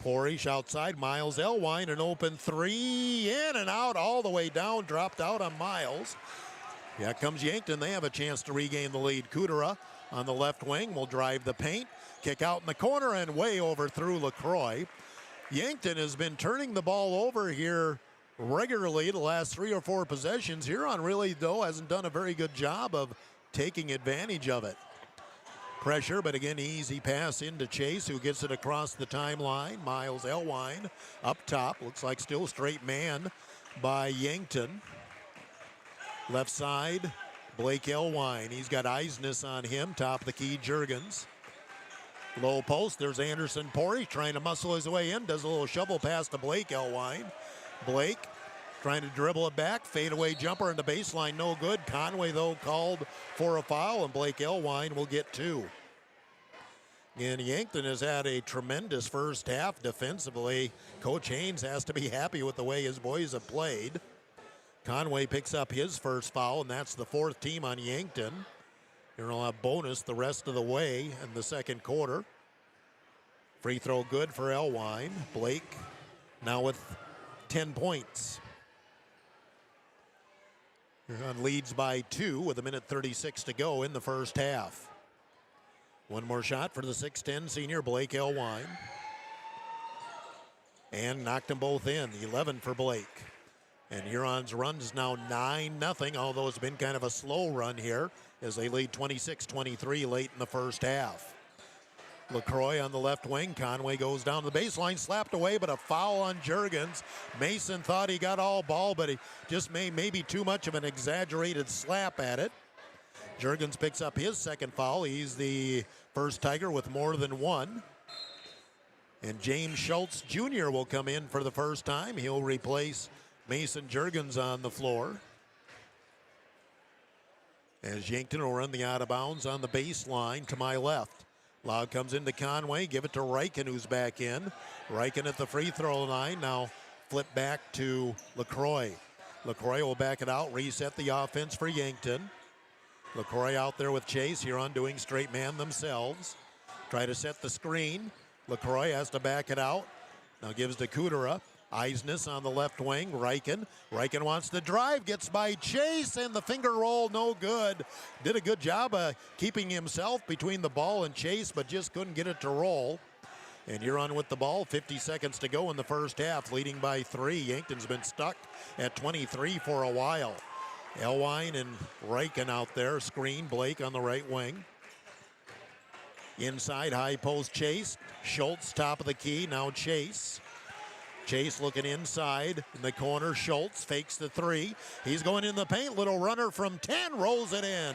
Porish outside, Miles Elwine, an open three, in and out, all the way down, dropped out on Miles. Here comes Yankton. They have a chance to regain the lead. Kudera on the left wing will drive the paint, kick out in the corner, and way over through LaCroix. Yankton has been turning the ball over here regularly the last 3 or 4 possessions. Huron really, though, hasn't done a very good job of taking advantage of it. Pressure, but again, easy pass into Chase, who gets it across the timeline. Miles Elwine up top. Looks like still straight man by Yankton. Left side, Blake Elwine. He's got Eisness on him. Top of the key, Juergens. Low post, there's Anderson Porish trying to muscle his way in. Does a little shovel pass to Blake Elwine. Blake trying to dribble it back. Fadeaway jumper in the baseline, no good. Conway, though, called for a foul, and Blake Elwine will get 2. And Yankton has had a tremendous first half defensively. Coach Haynes has to be happy with the way his boys have played. Conway picks up his first foul, and that's the 4th team on Yankton. Here will have bonus the rest of the way in the second quarter. Free throw good for Elwine. Blake now with 10 points. Huron leads by 2 with 1:36 to go in the first half. One more shot for the 6'10 senior, Blake Elwine. And knocked them both in, 11 for Blake. And Huron's run is now 9-0, although it's been kind of a slow run here as they lead 26-23 late in the first half. LaCroix on the left wing. Conway goes down the baseline, slapped away, but a foul on Juergens. Mason thought he got all ball, but he just made maybe too much of an exaggerated slap at it. Juergens picks up his second foul. He's the first Tiger with more than 1. And James Schultz Jr. will come in for the first time. He'll replace Mason Juergens on the floor. As Yankton will run the out of bounds on the baseline to my left. Loud comes into Conway, give it to Reichen, who's back in. Reichen at the free throw line, now flip back to LaCroix. LaCroix will back it out, reset the offense for Yankton. LaCroix out there with Chase, Huron doing straight man themselves. Try to set the screen. LaCroix has to back it out. Now gives to Kudera. Eisness on the left wing, Reichen. Reichen wants to drive, gets by Chase, and the finger roll, no good. Did a good job of keeping himself between the ball and Chase, but just couldn't get it to roll. And Huron with the ball, 50 seconds to go in the first half, leading by 3. Yankton's been stuck at 23 for a while. Elwine and Reichen out there, screen, Blake on the right wing. Inside, high post Chase. Schultz, top of the key, now Chase. Chase looking inside in the corner. Schultz fakes the 3. He's going in the paint. Little runner from 10, rolls it in.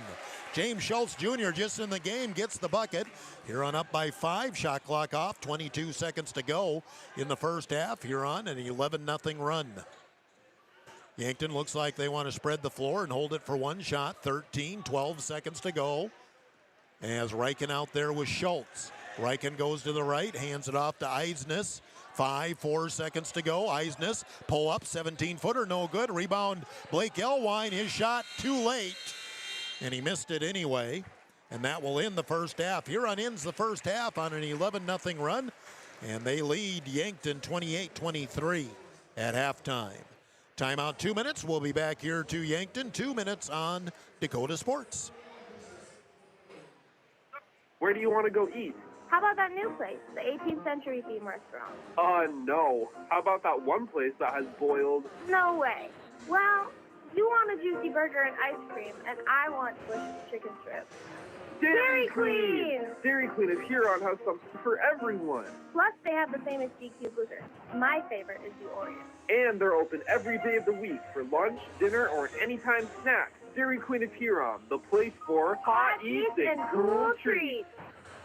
James Schultz Jr. just in the game, gets the bucket. Huron up by 5. Shot clock off. 22 seconds to go in the first half. Huron an 11-0 run. Yankton looks like they want to spread the floor and hold it for one shot. 12 seconds to go. As Reichen out there with Schultz. Reichen goes to the right, hands it off to Eisness. 4 seconds to go. Eisness, pull up, 17-footer, no good. Rebound, Blake Elwine, his shot too late. And he missed it anyway. And that will end the first half. Huron ends the first half on an 11-0 run. And they lead Yankton 28-23 at halftime. Timeout 2 minutes. We'll be back here to Yankton. 2 minutes on Dakota Sports. Where do you want to go eat? How about that new place, the 18th Century Theme Restaurant? No. How about that one place that has boiled? No way. Well, you want a juicy burger and ice cream, and I want delicious chicken strips. Dairy Queen! Dairy Queen of Huron has something for everyone. Plus, they have the famous GQ Booster. My favorite is the Oreo. And they're open every day of the week for lunch, dinner, or anytime snacks. Dairy Queen of Huron, the place for hot eats and cool treats.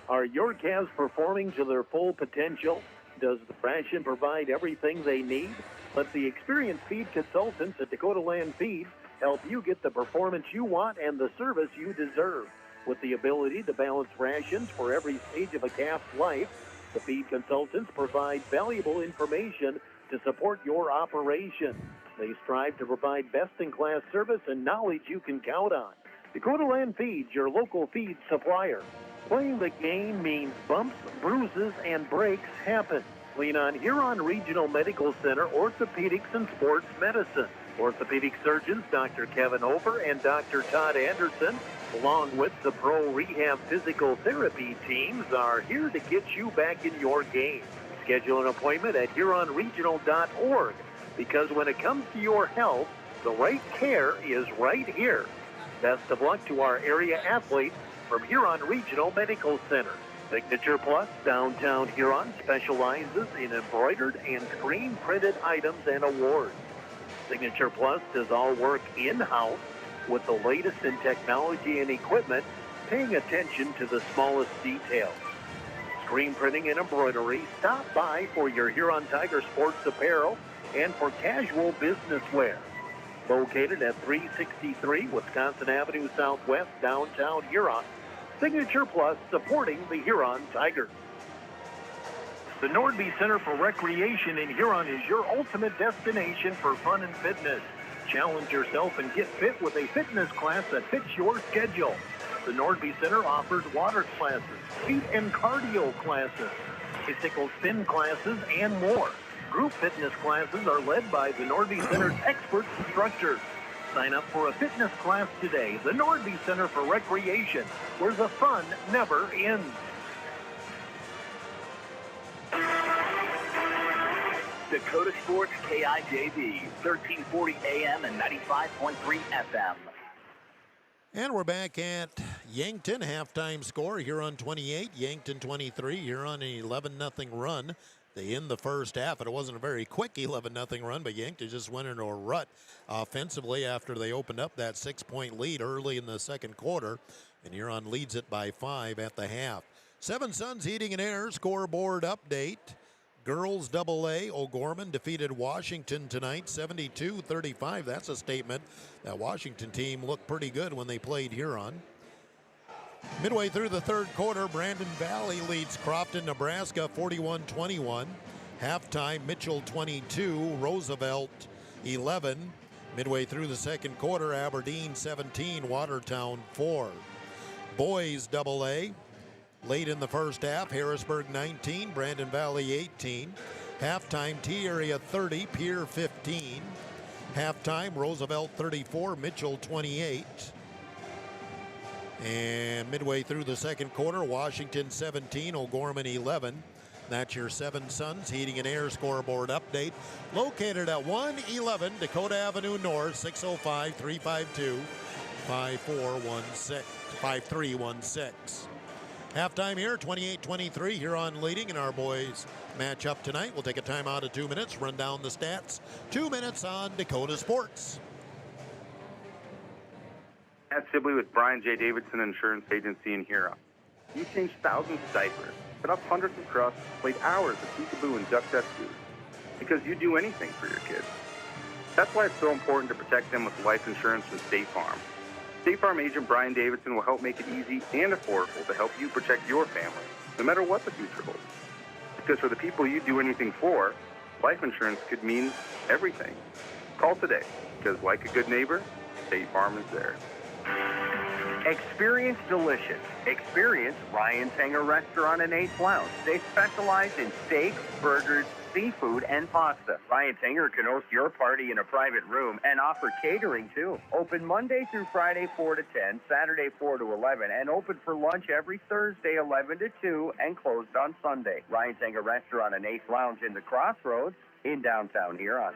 Are your calves performing to their full potential? Does the ration provide everything they need? Let the experienced feed consultants at Dakota Land Feed help you get the performance you want and the service you deserve. With the ability to balance rations for every stage of a calf's life, the feed consultants provide valuable information to support your operation. They strive to provide best-in-class service and knowledge you can count on. Dakota Land Feeds, your local feed supplier. Playing the game means bumps, bruises, and breaks happen. Lean on Huron Regional Medical Center Orthopedics and Sports Medicine. Orthopedic surgeons Dr. Kevin Over and Dr. Todd Anderson, along with the Pro Rehab Physical Therapy teams, are here to get you back in your game. Schedule an appointment at HuronRegional.org, because when it comes to your health, the right care is right here. Best of luck to our area athletes from Huron Regional Medical Center. Signature Plus Downtown Huron specializes in embroidered and screen-printed items and awards. Signature Plus does all work in-house with the latest in technology and equipment, paying attention to the smallest details. Screen printing and embroidery, stop by for your Huron Tiger sports apparel and for casual business wear. Located at 363 Wisconsin Avenue Southwest, downtown Huron, Signature Plus supporting the Huron Tigers. The Nordby Center for Recreation in Huron is your ultimate destination for fun and fitness. Challenge yourself and get fit with a fitness class that fits your schedule. The Nordby Center offers water classes, feet and cardio classes, bicycle spin classes, and more. Group fitness classes are led by the Nordby Center's expert instructors. Sign up for a fitness class today. The Nordby Center for Recreation, where the fun never ends. Dakota Sports KIJV, 1340 AM and 95.3 FM. And we're back at Yankton. Halftime score, Huron 28, Yankton 23. Huron an 11-0 run. They end the first half, and it wasn't a very quick 11-0 run, but Yankton just went into a rut offensively after they opened up that 6-point lead early in the second quarter, and Huron leads it by 5 at the half. Seven Sons Heating and Air scoreboard update. Girls AA, O'Gorman defeated Washington tonight, 72-35. That's a statement. That Washington team looked pretty good when they played Huron. Midway through the third quarter, Brandon Valley leads Crofton, Nebraska, 41-21. Halftime, Mitchell 22, Roosevelt 11. Midway through the second quarter, Aberdeen 17, Watertown 4. Boys AA, late in the first half, Harrisburg 19, Brandon Valley 18. Halftime, T-Area 30, Pier 15. Halftime, Roosevelt 34, Mitchell 28. And midway through the second quarter, Washington 17, O'Gorman 11. That's your Seven Sons Heating and Air scoreboard update. Located at 111 Dakota Avenue North, 605-352-5316. Halftime here, 28-23, Huron leading in our boys matchup tonight. We'll take a timeout of 2 minutes, run down the stats. 2 minutes on Dakota Sports. At Sibley with Brian J. Davidson Insurance Agency in Huron. You changed thousands of diapers, put up hundreds of crusts, played hours of peekaboo and duck rescue, because you do anything for your kids. That's why it's so important to protect them with life insurance from State Farm. State Farm agent Brian Davidson will help make it easy and affordable to help you protect your family, no matter what the future holds. Because for the people you do anything for, life insurance could mean everything. Call today, because like a good neighbor, State Farm is there. Experience delicious. Experience Ryan's Hangar Restaurant and Ace Lounge. They specialize in steaks, burgers, seafood, and pasta. Ryan's Hangar can host your party in a private room and offer catering too. Open Monday through Friday 4 to 10, Saturday 4 to 11, and open for lunch every Thursday 11 to 2 and closed on Sunday. Ryan's Hangar Restaurant and Ace Lounge in the Crossroads in downtown Huron.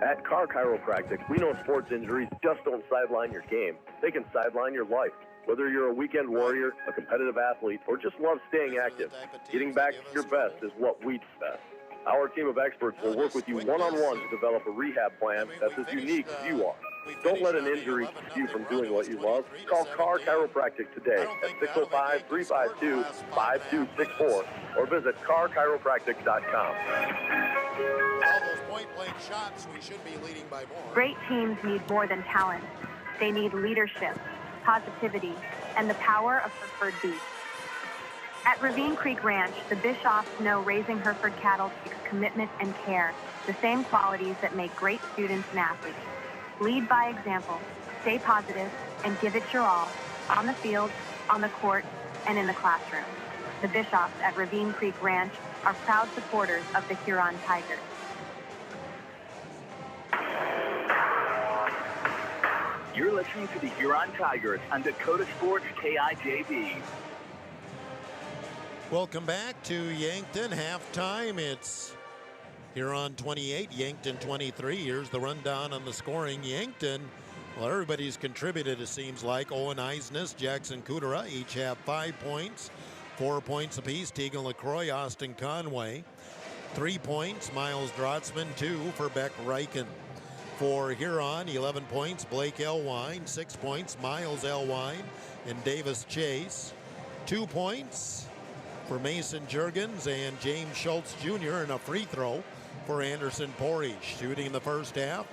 At Car Chiropractic, we know sports injuries just don't sideline your game. They can sideline your life. Whether you're a weekend warrior, a competitive athlete, or just love staying active, getting back to your best is what we do best. Our team of experts will work with you one-on-one to develop a rehab plan that's as unique as you are. Don't let an injury keep you from doing what you love. Call Car Chiropractic today at 605-352-5264 or visit carchiropractic.com. All those point-blank shots, we should be leading by more. Great teams need more than talent. They need leadership, positivity, and the power of Hereford beef. At Ravine Creek Ranch, the Bischoffs know raising Hereford cattle takes commitment and care, the same qualities that make great students and athletes. Lead by example, stay positive, and give it your all, on the field, on the court, and in the classroom. The Bischoffs at Ravine Creek Ranch are proud supporters of the Huron Tigers. You're listening to the Huron Tigers on Dakota Sports KIJV. Welcome back to Yankton. Halftime, it's Huron 28, Yankton 23. Here's the rundown on the scoring. Yankton, well, everybody's contributed, it seems like. Owen Eisness, Jackson Kudera each have 5 points. 4 points apiece. Tegan LaCroix, Austin Conway. 3 points. Miles Drotzman, 2 for Beck Reichen. For Huron, 11 points. Blake Elwine. 6 points. Miles Elwine and Davis Chase. 2 points for Mason Juergens and James Schultz Jr. and a free throw for Anderson Porridge. Shooting in the first half,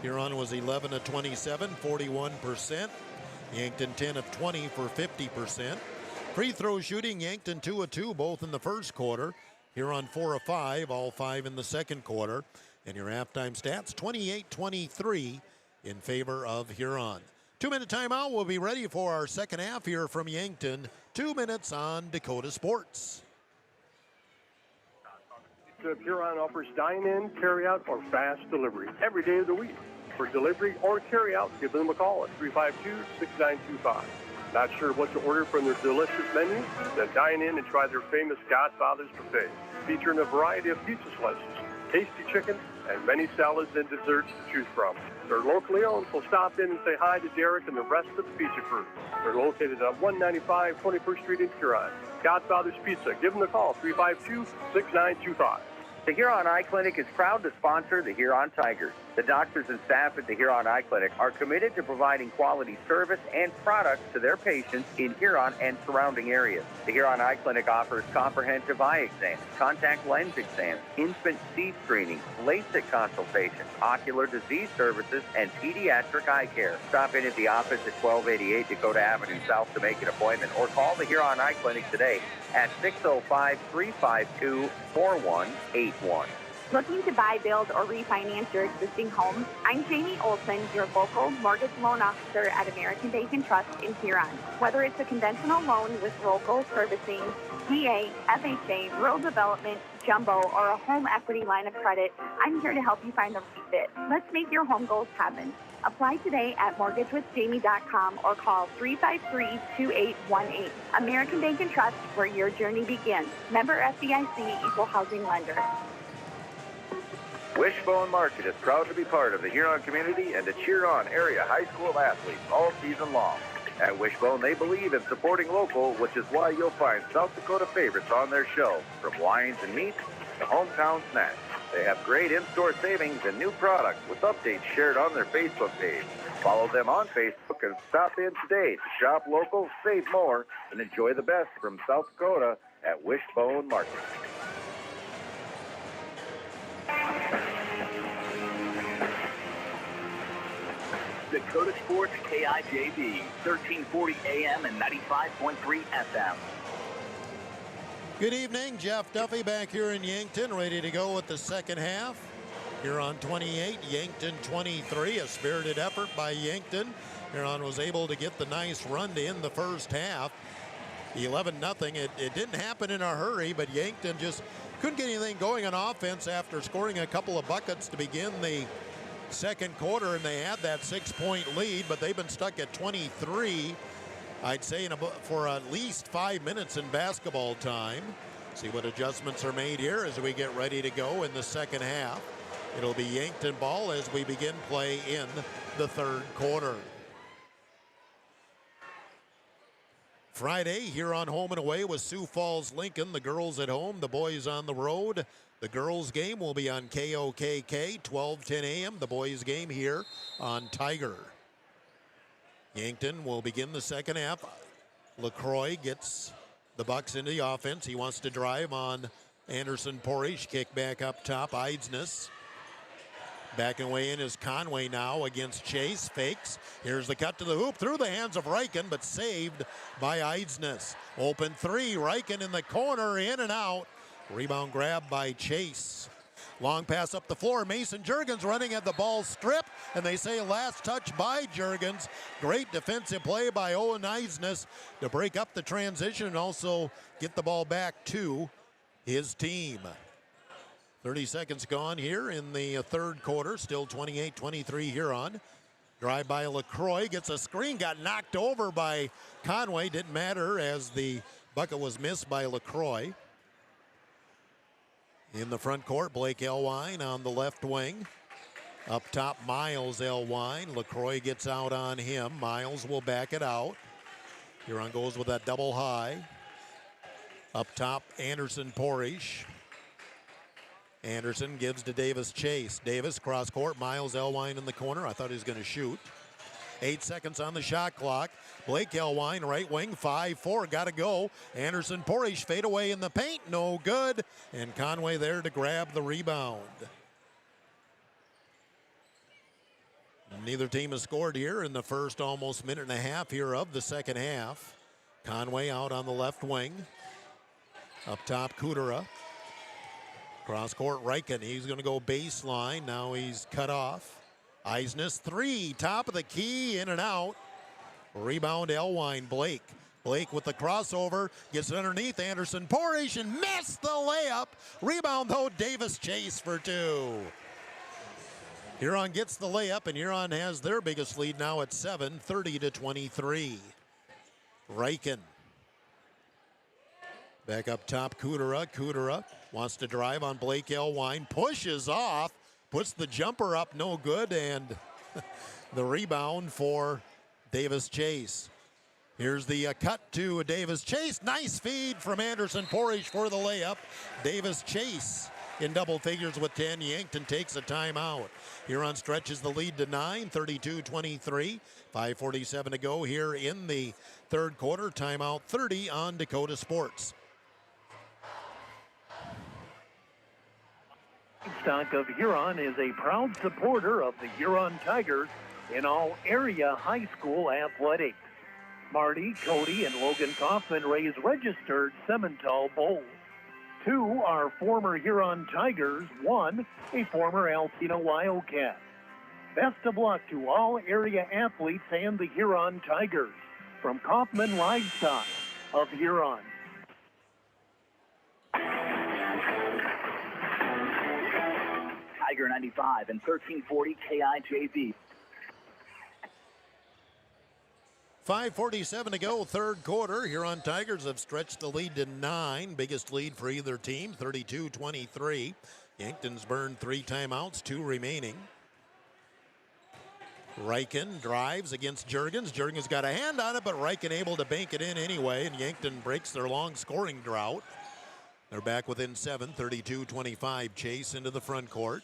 Huron was 11 of 27, 41%. Yankton 10 of 20 for 50%. Free throw shooting, Yankton 2 of 2, both in the first quarter. Huron 4 of 5, all 5 in the second quarter. And your halftime stats, 28-23 in favor of Huron. 2-minute timeout. We'll be ready for our second half here from Yankton. 2 minutes on Dakota Sports. The Huron offers dine-in, carry-out, or fast delivery every day of the week. For delivery or carry-out, give them a call at 352-6925. Not sure what to order from their delicious menu? Then dine in and try their famous Godfather's Buffet, featuring a variety of pizza slices, tasty chicken, and many salads and desserts to choose from. They're locally owned, so stop in and say hi to Derek and the rest of the pizza crew. They're located at 195 21st Street in Huron. Godfather's Pizza. Give them a call, 352-6925. The Huron Eye Clinic is proud to sponsor the Huron Tigers. The doctors and staff at the Huron Eye Clinic are committed to providing quality service and products to their patients in Huron and surrounding areas. The Huron Eye Clinic offers comprehensive eye exams, contact lens exams, infant seed screening, LASIK consultations, ocular disease services, and pediatric eye care. Stop in at the office at 1288 Dakota Avenue South to make an appointment or call the Huron Eye Clinic today at 605-352-4181. Looking to buy, build, or refinance your existing home? I'm Jamie Olson, your local mortgage loan officer at American Bank & Trust in Huron. Whether it's a conventional loan with local servicing, DA, FHA, rural development, jumbo, or a home equity line of credit, I'm here to help you find the right fit. Let's make your home goals happen. Apply today at mortgagewithjamie.com or call 353-2818. American Bank & Trust, where your journey begins. Member FDIC, Equal Housing Lender. Wishbone Market is proud to be part of the Huron community and to cheer on area high school athletes all season long. At Wishbone, they believe in supporting local, which is why you'll find South Dakota favorites on their show, from wines and meats to hometown snacks. They have great in-store savings and new products with updates shared on their Facebook page. Follow them on Facebook and stop in today to shop local, save more, and enjoy the best from South Dakota at Wishbone Market. Dakota Sports KIJV, 1340 AM and 95.3 FM. Good evening, Jeff Duffy back here in Yankton, ready to go with the second half. Huron 28, Yankton 23, a spirited effort by Yankton. Huron was able to get the nice run to end the first half. 11-0. It didn't happen in a hurry, but Yankton just couldn't get anything going on offense after scoring a couple of buckets to begin the second quarter, and they had that 6-point lead, but they've been stuck at 23, I'd say, for at least 5 minutes in basketball time. See what adjustments are made here as we get ready to go in the second half. It'll be Yankton ball as we begin play in the third quarter. Friday, Huron home and away with Sioux Falls Lincoln. The girls at home, the boys on the road. The girls game will be on KOKK, 12:10 a.m. The boys game here on Tiger. Yankton will begin the second half. LaCroix gets the Bucks into the offense. He wants to drive on Anderson Porish. Kick back up top, Eidsness. Backing away in is Conway now against Chase. Fakes. Here's the cut to the hoop through the hands of Reichen, but saved by Eidsness. Open three. Reichen in the corner, in and out. Rebound grab by Chase. Long pass up the floor. Mason Juergens running at the ball strip, and they say last touch by Juergens. Great defensive play by Owen Eidsness to break up the transition and also get the ball back to his team. 30 seconds gone here in the third quarter. Still 28-23 Huron. Drive by LaCroix. Gets a screen. Got knocked over by Conway. Didn't matter as the bucket was missed by LaCroix. In the front court, Blake Elwine on the left wing. Up top, Miles Elwine. LaCroix gets out on him. Miles will back it out. Huron goes with that double high. Up top, Anderson Porish. Anderson gives to Davis Chase. Davis cross court. Miles Elwine in the corner. I thought he was going to shoot. 8 seconds on the shot clock. Blake Elwine, right wing, 5-4, got to go. Anderson Porish fade away in the paint, no good. And Conway there to grab the rebound. Neither team has scored here in the first almost minute and a half here of the second half. Conway out on the left wing. Up top, Kudera. Cross court, Reichen. He's going to go baseline. Now he's cut off. Eidsness, three. Top of the key, in and out. Rebound, Elwine. Blake. Blake with the crossover. Gets it underneath Anderson Porish and missed the layup. Rebound, though, Davis Chase for two. Huron gets the layup, and Huron has their biggest lead now at 7, 30-23. Reichen. Back up top, Kudera. Kudera wants to drive on Blake Elwine. Pushes off. Puts the jumper up, no good, and the rebound for Davis Chase. Here's the cut to Davis Chase. Nice feed from Anderson Porish for the layup. Davis Chase in double figures with 10. Yankton takes a timeout. Huron stretches the lead to 9, 32-23. 5:47 to go here in the third quarter. Timeout 30 on Dakota Sports. Stock of Huron is a proud supporter of the Huron Tigers in all area high school athletics. Marty, Cody, and Logan Kaufman raise registered Simmental Bulls. 2 are former Huron Tigers, 1 a former Alcina Wildcat. Best of luck to all area athletes and the Huron Tigers. From Kaufman Livestock of Huron. Tiger 95 and 1340 KIJV. 5:47 to go, third quarter. Huron Tigers have stretched the lead to 9. Biggest lead for either team, 32-23. Yankton's burned 3 timeouts, 2 remaining. Reichen drives against Juergens. Juergens got a hand on it, but Reichen able to bank it in anyway, and Yankton breaks their long scoring drought. They're back within 7, 32-25. Chase into the front court.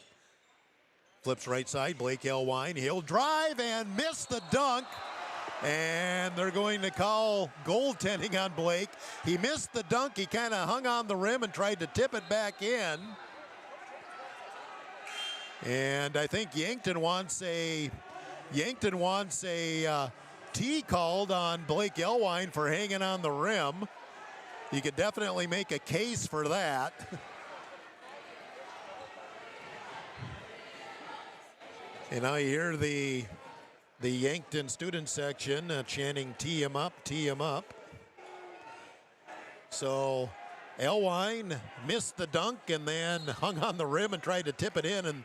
Flips right side, Blake Elwine. He'll drive and miss the dunk. And they're going to call goaltending on Blake. He missed the dunk. He kind of hung on the rim and tried to tip it back in. And I think Yankton wants a tee called on Blake Elwine for hanging on the rim. You could definitely make a case for that. And now you hear the Yankton student section chanting, "Tee him up, tee him up." So Elwine missed the dunk and then hung on the rim and tried to tip it in, and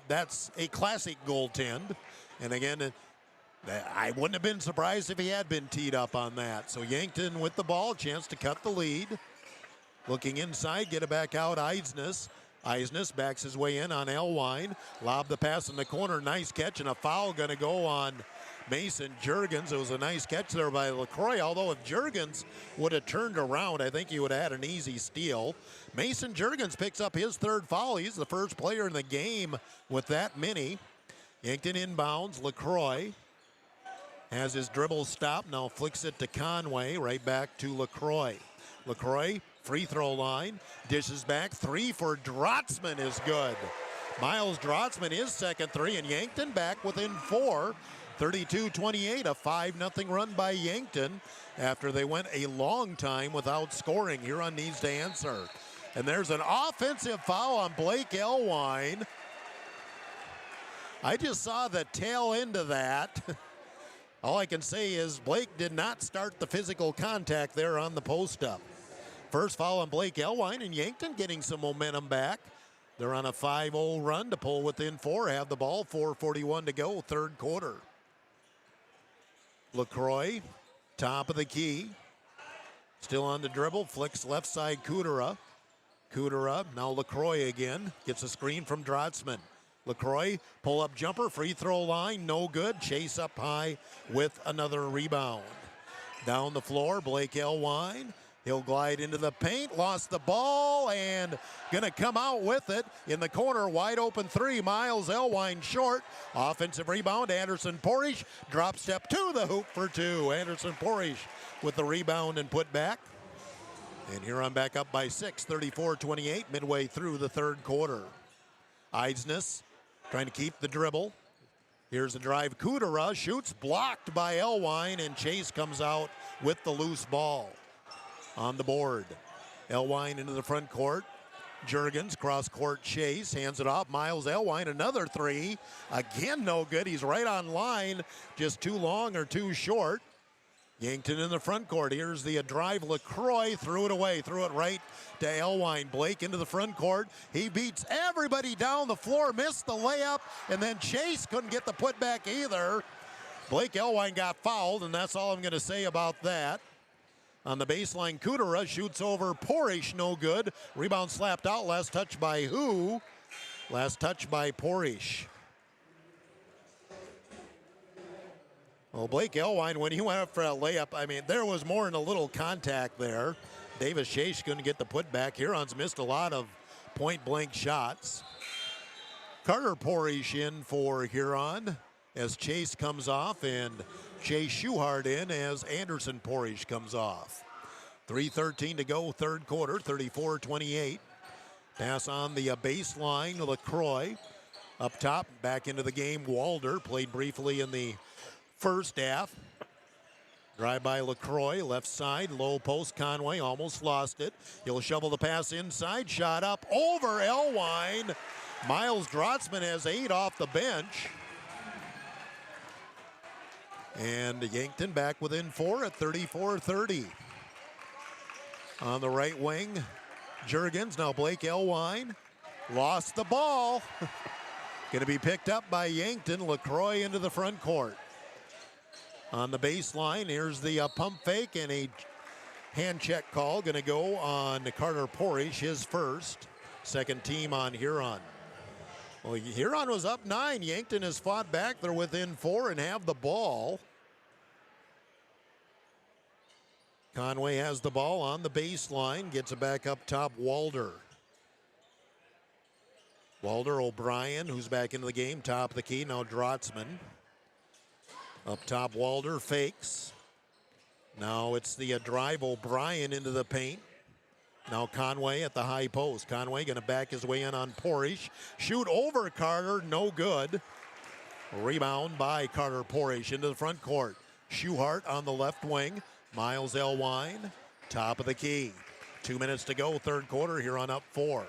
that's a classic goaltend. And again, I wouldn't have been surprised if he had been teed up on that. So Yankton with the ball, chance to cut the lead. Looking inside, get it back out, Eidsness. Eisnes backs his way in on Elwine. Lob the pass in the corner. Nice catch, and a foul going to go on Mason Juergens. It was a nice catch there by LaCroix, although if Juergens would have turned around, I think he would have had an easy steal. Mason Juergens picks up his third foul. He's the first player in the game with that many. Yankton inbounds. LaCroix has his dribble stopped. Now flicks it to Conway. Right back to LaCroix. LaCroix, free throw line. Dishes back. Three for Drotzman is good. Miles Drotzman, his second three, and Yankton back within 4. 32-28, a 5-0 run by Yankton after they went a long time without scoring. Huron needs to answer. And there's an offensive foul on Blake Elwine. I just saw the tail end of that. All I can say is Blake did not start the physical contact there on the post-up. First foul on Blake Elwine, and Yankton getting some momentum back. They're on a 5-0 run to pull within 4, have the ball, 4:41 to go, third quarter. LaCroix, top of the key. Still on the dribble, flicks left side Kudera. Kudera, now LaCroix again, gets a screen from Drotzman. LaCroix, pull-up jumper, free throw line, no good. Chase up high with another rebound. Down the floor, Blake Elwine. He'll glide into the paint, lost the ball, and gonna come out with it in the corner. Wide open three, Miles Elwine short. Offensive rebound, Anderson Porish. Drop step to the hoop for 2. Anderson Porish with the rebound and put back. And Huron back up by 6, 34-28, midway through the third quarter. Eisnes trying to keep the dribble. Here's the drive, Kudera shoots, blocked by Elwine, and Chase comes out with the loose ball. On the board, Elwine into the front court. Juergens, cross-court chase, hands it off. Miles Elwine, another three. Again, no good. He's right on line, just too long or too short. Yankton in the front court. Here's the drive. LaCroix threw it away, threw it right to Elwine. Blake into the front court. He beats everybody down the floor, missed the layup, and then Chase couldn't get the putback either. Blake Elwine got fouled, and that's all I'm going to say about that. On the baseline, Kudera shoots over Porish, no good. Rebound slapped out, last touch by who? Last touch by Porish. Well, Blake Elwine, when he went up for a layup, I mean, there was more than a little contact there. Davis Chase couldn't get the putback. Huron's missed a lot of point-blank shots. Carter Porish in for Huron as Chase comes off, and Chase Schuhart in as Anderson Porish comes off. 3:13 to go, third quarter, 34-28. Pass on the baseline, LaCroix. Up top, back into the game, Walder. Played briefly in the first half. Drive by LaCroix, left side, low post, Conway almost lost it. He'll shovel the pass inside, shot up over Elwine. Miles Drotzman has 8 off the bench. And Yankton back within 4 at 34-30. On the right wing, Juergens, now Blake Elwine. Lost the ball. Going to be picked up by Yankton. LaCroix into the front court. On the baseline, here's the pump fake and a hand check call. Going to go on Carter Porish, his first. Second team on Huron. Well, Huron was up 9. Yankton has fought back. They're within 4 and have the ball. Conway has the ball on the baseline. Gets it back up top, Walder. Walder, O'Brien, who's back into the game. Top of the key, now Drotzman. Up top, Walder fakes. Now it's the drive, O'Brien into the paint. Now Conway at the high post. Conway going to back his way in on Porish. Shoot over Carter, no good. Rebound by Carter Porish into the front court. Schuhart on the left wing. Miles Elwine, top of the key. 2 minutes to go, third quarter. Huron up 4.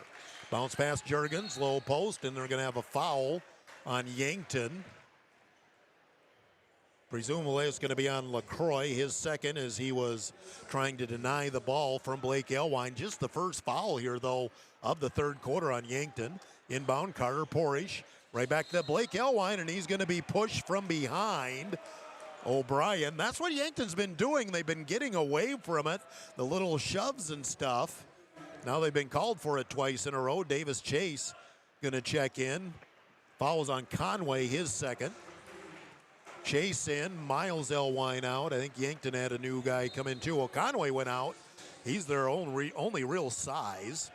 Bounce past Juergens, low post, and they're going to have a foul on Yankton. Presumably it's going to be on LaCroix, his second, as he was trying to deny the ball from Blake Elwine. Just the first foul here, though, of the third quarter on Yankton. Inbound, Carter Porish. Right back to Blake Elwine, and he's going to be pushed from behind. O'Brien, that's what Yankton's been doing. They've been getting away from it, the little shoves and stuff. Now they've been called for it twice in a row. Davis Chase going to check in. Fouls on Conway, his second. Chase in, Miles Elwine out. I think Yankton had a new guy come in too. Well, Conway went out. He's their only real size.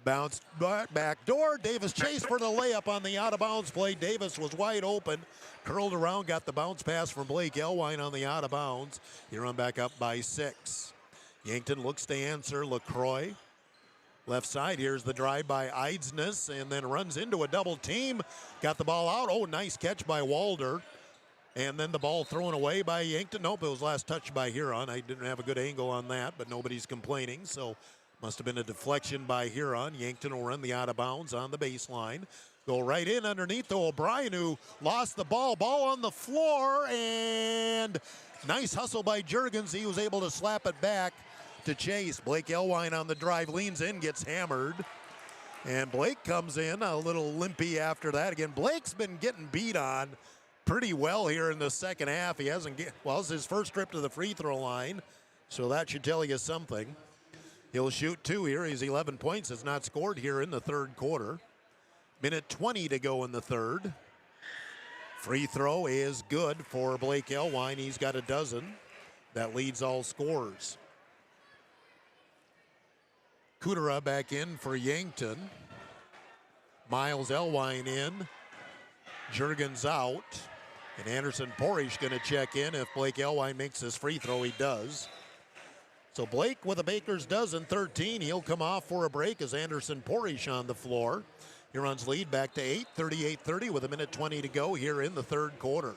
Bounced back door. Davis Chase for the layup on the out-of-bounds play. Davis was wide open. Curled around, got the bounce pass from Blake Elwine on the out-of-bounds. Huron back up by 6. Yankton looks to answer. LaCroix. Left side, here's the drive by Eidsness, and then runs into a double team. Got the ball out. Oh, nice catch by Walder. And then the ball thrown away by Yankton. Nope, it was last touched by Huron. I didn't have a good angle on that, but nobody's complaining. So must have been a deflection by Huron. Yankton will run the out of bounds on the baseline. Go right in underneath to O'Brien, who lost the ball. Ball on the floor, and nice hustle by Juergens. He was able to slap it back to Chase. Blake Elwine on the drive, leans in, gets hammered. And Blake comes in a little limpy after that. Again, Blake's been getting beat on pretty well here in the second half. He hasn't well, it's his first trip to the free throw line, so that should tell you something. He'll shoot 2 here. He's 11 points, has not scored here in the third quarter. Minute 20 to go in the third. Free throw is good for Blake Elwine. He's got a dozen. That leads all scorers. Kudera back in for Yankton. Miles Elwine in. Juergens out. And Anderson Porish going to check in. If Blake Elwine makes his free throw, he does. So Blake with a baker's dozen, 13. He'll come off for a break as Anderson Porish on the floor. Huron's lead back to 8, 38-30 with a minute 20 to go here in the third quarter.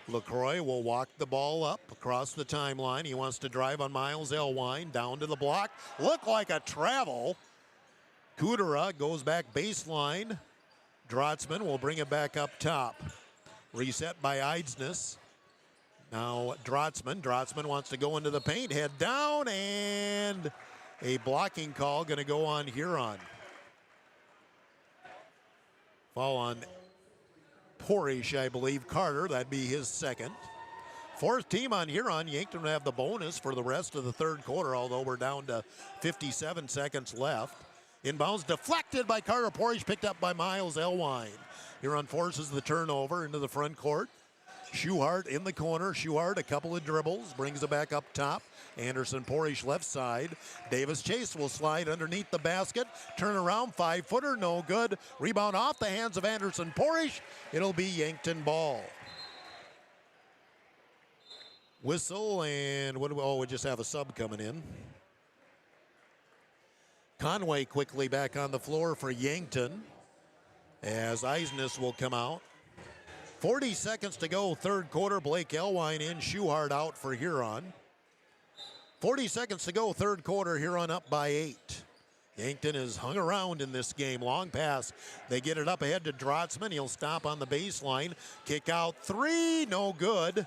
LaCroix will walk the ball up across the timeline. He wants to drive on Miles Elwine, down to the block. Looked like a travel. Kudera goes back baseline. Drotzman will bring it back up top. Reset by Eidsness. Now Drotzman. Drotzman wants to go into the paint, head down, and a blocking call going to go on Huron. Foul on Porish, I believe. Carter, that'd be his second. Fourth team on Huron. Yankton will have the bonus for the rest of the third quarter, although we're down to 57 seconds left. Inbounds deflected by Carter Porish, picked up by Miles Elwine. Huron forces the turnover into the front court. Schuhart in the corner. Schuhart, a couple of dribbles, brings it back up top. Anderson Porish left side. Davis Chase will slide underneath the basket. Turn around, 5-footer, no good. Rebound off the hands of Anderson Porish. It'll be Yankton ball. Whistle, and we just have a sub coming in. Conway quickly back on the floor for Yankton as Eidsness will come out. 40 seconds to go, third quarter. Blake Elwine in, Schuhart out for Huron. 40 seconds to go, third quarter. Huron up by 8. Yankton has hung around in this game. Long pass. They get it up ahead to Drotzman. He'll stop on the baseline. Kick out 3, no good.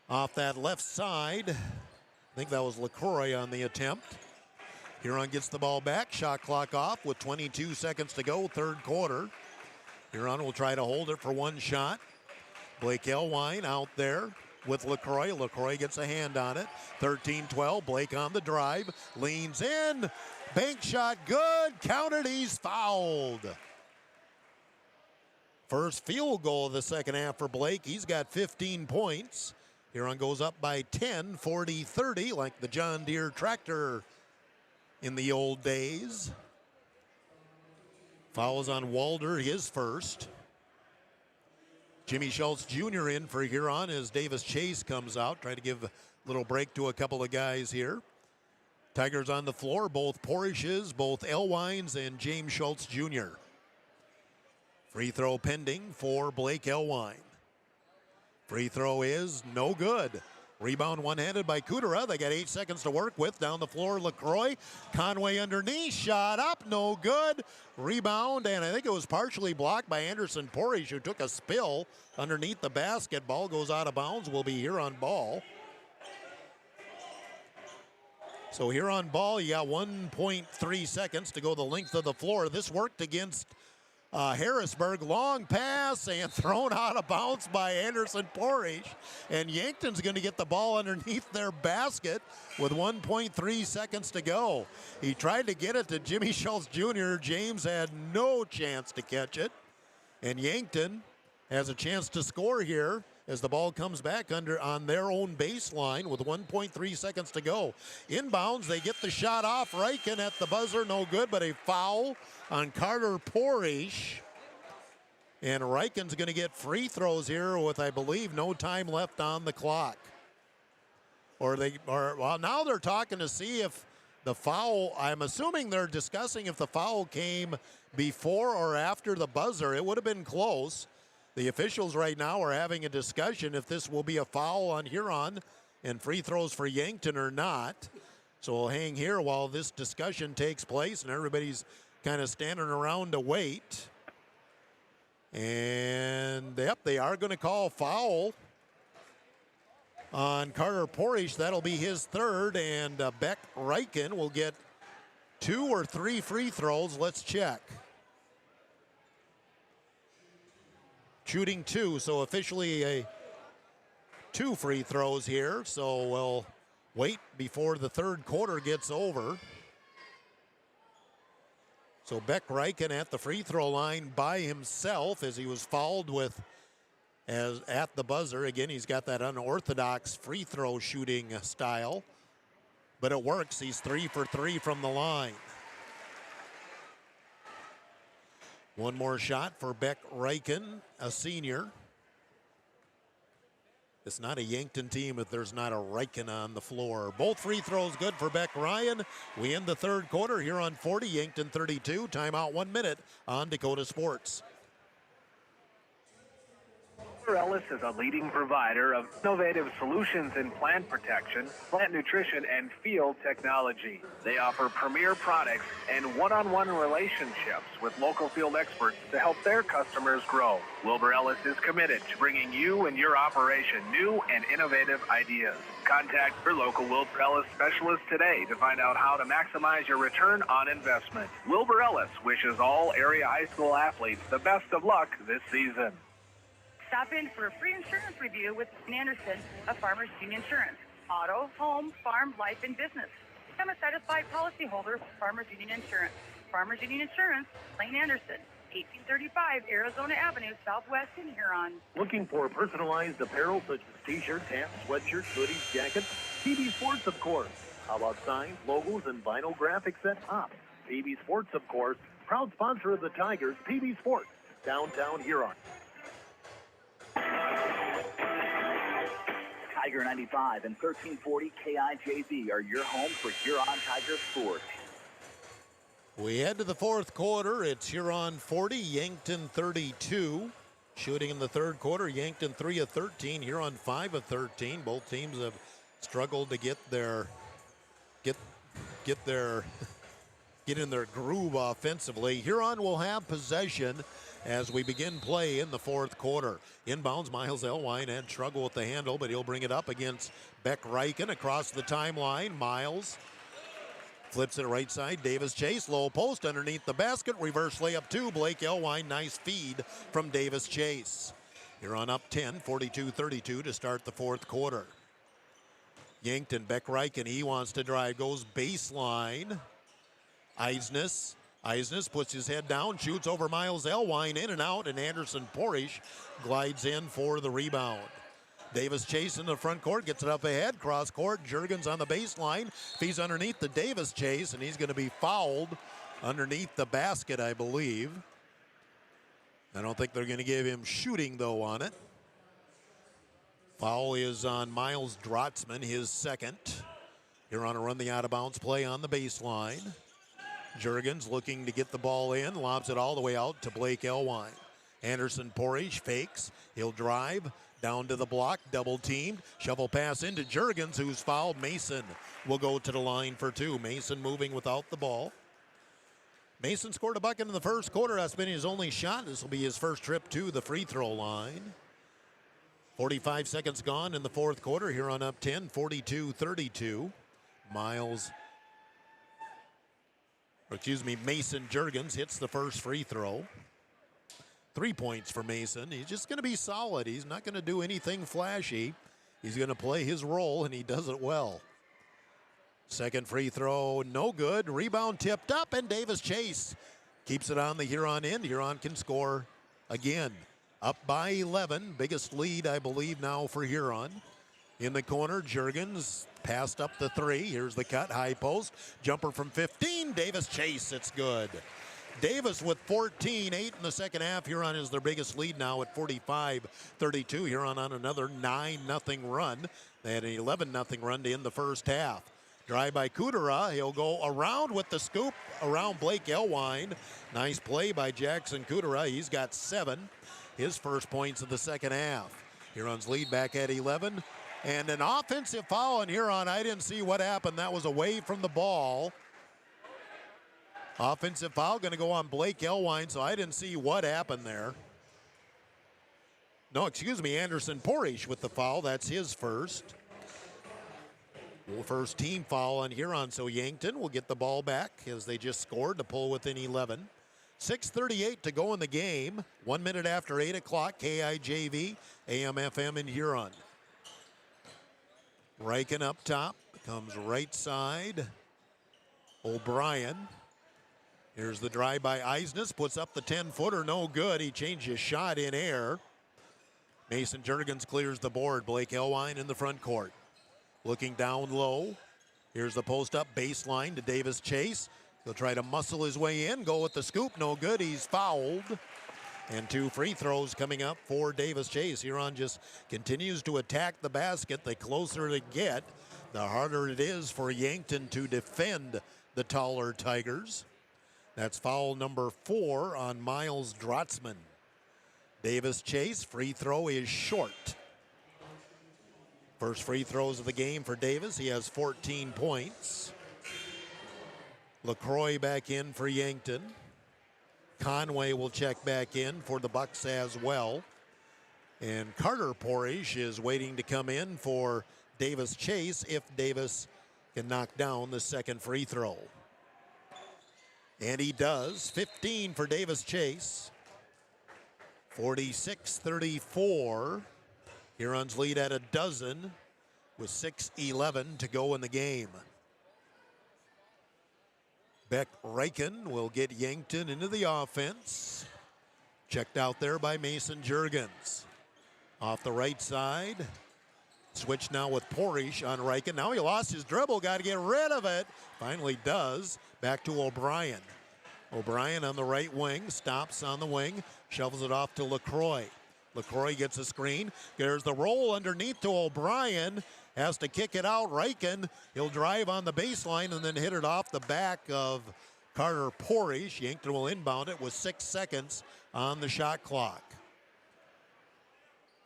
Off that left side. I think that was LaCroix on the attempt. Huron gets the ball back. Shot clock off with 22 seconds to go, third quarter. Huron will try to hold it for one shot. Blake Elwine out there with LaCroix. LaCroix gets a hand on it. 13-12. Blake on the drive. Leans in. Bank shot good. Counted. He's fouled. First field goal of the second half for Blake. He's got 15 points. Huron goes up by 10, 40-30, like the John Deere tractor in the old days. Fouls on Walder, his first. Jimmy Schultz Jr. in for Huron as Davis Chase comes out. Try to give a little break to a couple of guys here. Tigers on the floor, both Porishes, both Elwines, and James Schultz Jr. Free throw pending for Blake Elwine. Free throw is no good. Rebound one-handed by Kudera. They got 8 seconds to work with. Down the floor, LaCroix. Conway underneath. Shot up. No good. Rebound, and I think it was partially blocked by Anderson Porish, who took a spill underneath the basket. Ball goes out of bounds. Will be Huron ball. So Huron ball, you got 1.3 seconds to go the length of the floor. This worked against Harrisburg, long pass and thrown out of bounds by Anderson Porish. And Yankton's going to get the ball underneath their basket with 1.3 seconds to go. He tried to get it to Jimmy Schultz Jr. James had no chance to catch it. And Yankton has a chance to score here as the ball comes back on their own baseline with 1.3 seconds to go. Inbounds, they get the shot off. Reichen at the buzzer, no good, but a foul on Carter Porish. And Reichen's going to get free throws here with, I believe, no time left on the clock. Well, now they're talking to see if the foul, I'm assuming they're discussing if the foul came before or after the buzzer. It would have been close. The officials right now are having a discussion if this will be a foul on Huron and free throws for Yankton or not. So we'll hang here while this discussion takes place and everybody's kind of standing around to wait. And, yep, they are going to call foul on Carter Porish. That'll be his third, and Beck Reichen will get 2 or 3 free throws. Let's check. Shooting 2, so officially 2 free throws here. So we'll wait before the third quarter gets over. So Beck Reichen at the free throw line by himself as he was fouled at the buzzer. Again, he's got that unorthodox free throw shooting style, but it works. He's 3 for 3 from the line. One more shot for Beck Reichen, a senior. It's not a Yankton team if there's not a Reichen on the floor. Both free throws good for Beck Ryan. We end the third quarter here on 40, Yankton 32. Timeout 1 minute on Dakota Sports. Ellis is a leading provider of innovative solutions in plant protection, plant nutrition, and field technology. They offer premier products and one-on-one relationships with local field experts to help their customers grow. Wilbur Ellis is committed to bringing you and your operation new and innovative ideas. Contact your local Wilbur Ellis specialist today to find out how to maximize your return on investment. Wilbur Ellis wishes all area high school athletes the best of luck this season. Stop in for a free insurance review with Anderson of Farmers Union Insurance. Auto, home, farm, life, and business. Become a satisfied policyholder for Farmers Union Insurance. Farmers Union Insurance, Lane Anderson, 1835 Arizona Avenue, Southwest in Huron. Looking for personalized apparel such as t-shirts, hats, sweatshirts, hoodies, jackets? PB Sports, of course. How about signs, logos, and vinyl graphics at top? PB Sports, of course. Proud sponsor of the Tigers, PB Sports, downtown Huron. Tiger 95 and 1340 KIJV are your home for Huron Tiger sports. We head to the fourth quarter. It's Huron 40, Yankton 32. Shooting in the third quarter, Yankton 3 of 13, Huron 5 of 13. Both teams have struggled to get in their groove offensively. Huron will have possession as we begin play in the fourth quarter. Inbounds, Miles Elwine had trouble with the handle, but he'll bring it up against Beck Reichen across the timeline. Miles flips it right side. Davis Chase, low post underneath the basket. Reverse layup 2. Blake Elwine, nice feed from Davis Chase. Huron up 10, 42-32 to start the fourth quarter. Yankton, Beck Reichen, he wants to drive, goes baseline. Eisnes puts his head down, shoots over Miles Elwine, in and out, and Anderson Porish glides in for the rebound. Davis Chase in the front court, gets it up ahead, cross court. Juergens on the baseline, he's underneath the Davis Chase, and he's going to be fouled underneath the basket, I believe. I don't think they're going to give him shooting, though, on it. Foul is on Miles Drotzman, his second. Here on a run the out-of-bounds play on the baseline. Juergens looking to get the ball in, lobs it all the way out to Blake Elwine. Anderson Porish fakes, he'll drive down to the block, double teamed, shovel pass into Juergens, who's fouled. Mason will go to the line for 2. Mason moving without the ball. Mason scored a bucket in the first quarter. That's been his only shot. This will be his first trip to the free throw line. 45 seconds gone in the fourth quarter. Huron up 10, 42-32. Mason Juergens hits the first free throw. 3 points for Mason. He's just going to be solid. He's not going to do anything flashy. He's going to play his role, and he does it well. Second free throw, no good. Rebound tipped up, and Davis Chase keeps it on the Huron end. Huron can score again. Up by 11, biggest lead, I believe, now for Huron. In the corner, Juergens passed up the three. Here's the cut, high post. Jumper from 15, Davis Chase, it's good. Davis with 14, 8 in the second half. Huron is their biggest lead now at 45-32. Huron on another 9-0 run. They had an 11-0 run to end the first half. Drive by Kudera. He'll go around with the scoop around Blake Elwine. Nice play by Jackson Kudera. He's got 7. His first points of the second half. Huron's lead back at 11. And an offensive foul on Huron. I didn't see what happened. That was away from the ball. Offensive foul going to go on Blake Elwine, so I didn't see what happened there. No, excuse me, Anderson Porish with the foul. That's his first. First team foul on Huron, so Yankton will get the ball back as they just scored to pull within 11. 6:38 to go in the game. 1 minute after 8 o'clock, KIJV, AM/FM in Huron. Reichen up top, comes right side. O'Brien. Here's the drive by Eisnes, puts up the 10-footer, no good. He changed his shot in air. Mason Juergens clears the board. Blake Elwine in the front court. Looking down low. Here's the post-up baseline to Davis Chase. He'll try to muscle his way in, go with the scoop, no good. He's fouled. And 2 free throws coming up for Davis Chase. Huron just continues to attack the basket. The closer they get, the harder it is for Yankton to defend the taller Tigers. That's foul number 4 on Miles Drotzman. Davis Chase, free throw is short. First free throws of the game for Davis. He has 14 points. LaCroix back in for Yankton. Conway will check back in for the Bucks as well. And Carter Porish is waiting to come in for Davis Chase if Davis can knock down the second free throw. And he does. 15 for Davis Chase. 46-34. Huron's lead at a dozen with 6:11 to go in the game. Beck Reichen will get Yankton into the offense. Checked out there by Mason Juergens. Off the right side. Switch now with Porish on Reichen. Now he lost his dribble. Got to get rid of it. Finally does. Back to O'Brien. O'Brien on the right wing. Stops on the wing. Shovels it off to LaCroix. LaCroix gets a screen. There's the roll underneath to O'Brien. Has to kick it out. Reichen, he'll drive on the baseline and then hit it off the back of Carter Porish. Yankton will inbound it with 6 seconds on the shot clock.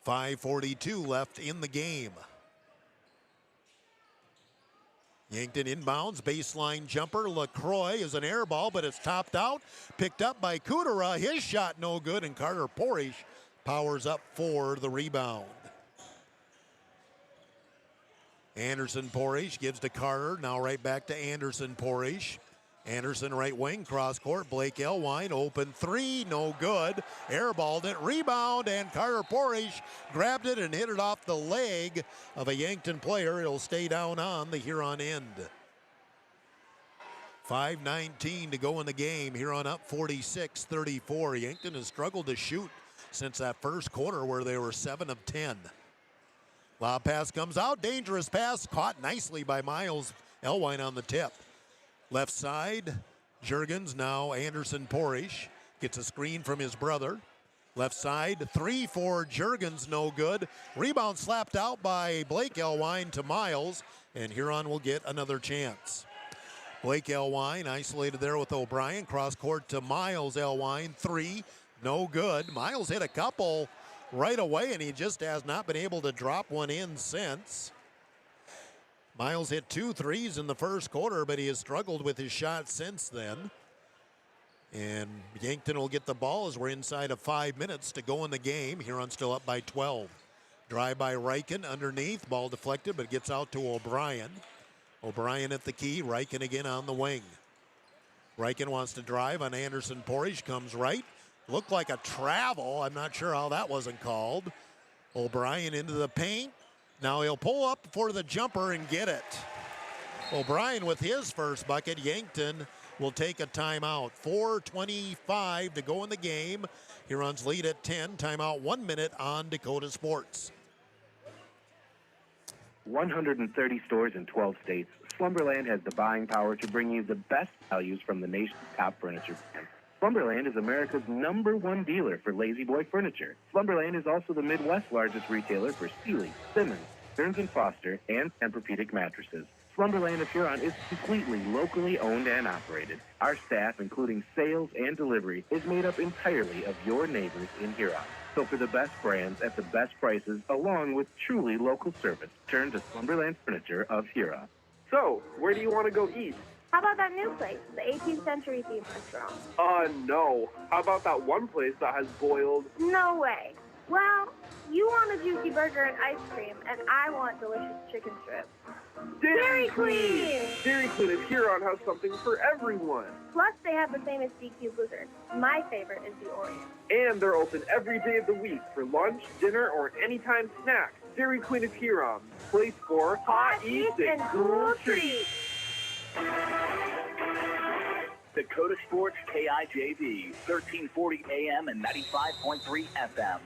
5:42 left in the game. Yankton inbounds, baseline jumper. LaCroix is an air ball, but it's topped out. Picked up by Kudera. His shot no good, and Carter Porish powers up for the rebound. Anderson Porish gives to Carter. Now right back to Anderson Porish. Anderson right wing, cross court. Blake Elwine, open three, no good. Airballed it, rebound, and Carter Porish grabbed it and hit it off the leg of a Yankton player. It'll stay down on the Huron end. 5:19 to go in the game. Huron up 46-34. Yankton has struggled to shoot since that first quarter where they were 7 of 10. Lob pass comes out, dangerous pass, caught nicely by Miles Elwine on the tip. Left side, Juergens, now Anderson Porish gets a screen from his brother. Left side, 3 for Juergens, no good. Rebound slapped out by Blake Elwine to Miles, and Huron will get another chance. Blake Elwine isolated there with O'Brien, cross court to Miles Elwine, 3, no good. Miles hit a couple right away, and he just has not been able to drop one in since. Miles hit 2 threes in the first quarter, but he has struggled with his shot since then. And Yankton will get the ball as we're inside of 5 minutes to go in the game. Huron still up by 12. Drive by Reichen underneath, ball deflected, but gets out to O'Brien. O'Brien at the key, Reichen again on the wing. Reichen wants to drive on Anderson Porish, comes right. Looked like a travel. I'm not sure how that wasn't called. O'Brien into the paint. Now he'll pull up for the jumper and get it. O'Brien with his first bucket. Yankton will take a timeout. 4:25 to go in the game. Huron's lead at 10. Timeout 1 minute on Dakota Sports. 130 stores in 12 states. Slumberland has the buying power to bring you the best values from the nation's top furniture brands. Slumberland is America's #1 dealer for Lazy Boy furniture. Slumberland is also the Midwest's largest retailer for Sealy, Simmons, Stearns & Foster, and Tempur-Pedic mattresses. Slumberland of Huron is completely locally owned and operated. Our staff, including sales and delivery, is made up entirely of your neighbors in Huron. So for the best brands at the best prices, along with truly local service, turn to Slumberland Furniture of Huron. So, where do you want to go eat? How about that new place, the 18th century themed restaurant? No. How about that one place that has boiled? No way. Well, you want a juicy burger and ice cream, and I want delicious chicken strips. Dairy Queen! Dairy Queen of Huron has something for everyone. Plus, they have the famous DQ Blizzard. My favorite is the Oreo. And they're open every day of the week for lunch, dinner, or anytime snack. Dairy Queen of Huron, place for hot eats and cool treats. Dakota Sports KIJV, 1340 AM and 95.3 FM.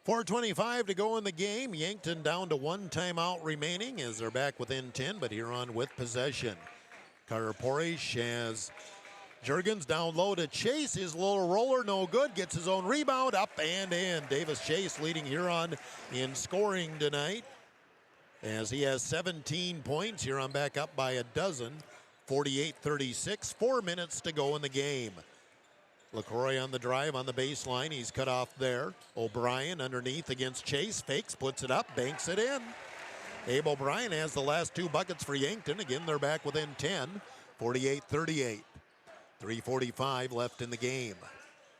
4:25 to go in the game. Yankton down to 1 timeout remaining as they're back within 10, but Huron with possession. Carter Porish has Juergens down low to Chase. His little roller, no good. Gets his own rebound, up and in. Davis Chase leading Huron in scoring tonight as he has 17 points. Huron back up by a dozen. 48-36, 4 minutes to go in the game. LaCroix on the drive on the baseline. He's cut off there. O'Brien underneath against Chase. Fakes, puts it up, banks it in. Abe O'Brien has the last 2 buckets for Yankton. Again, they're back within 10. 48-38. 3:45 left in the game.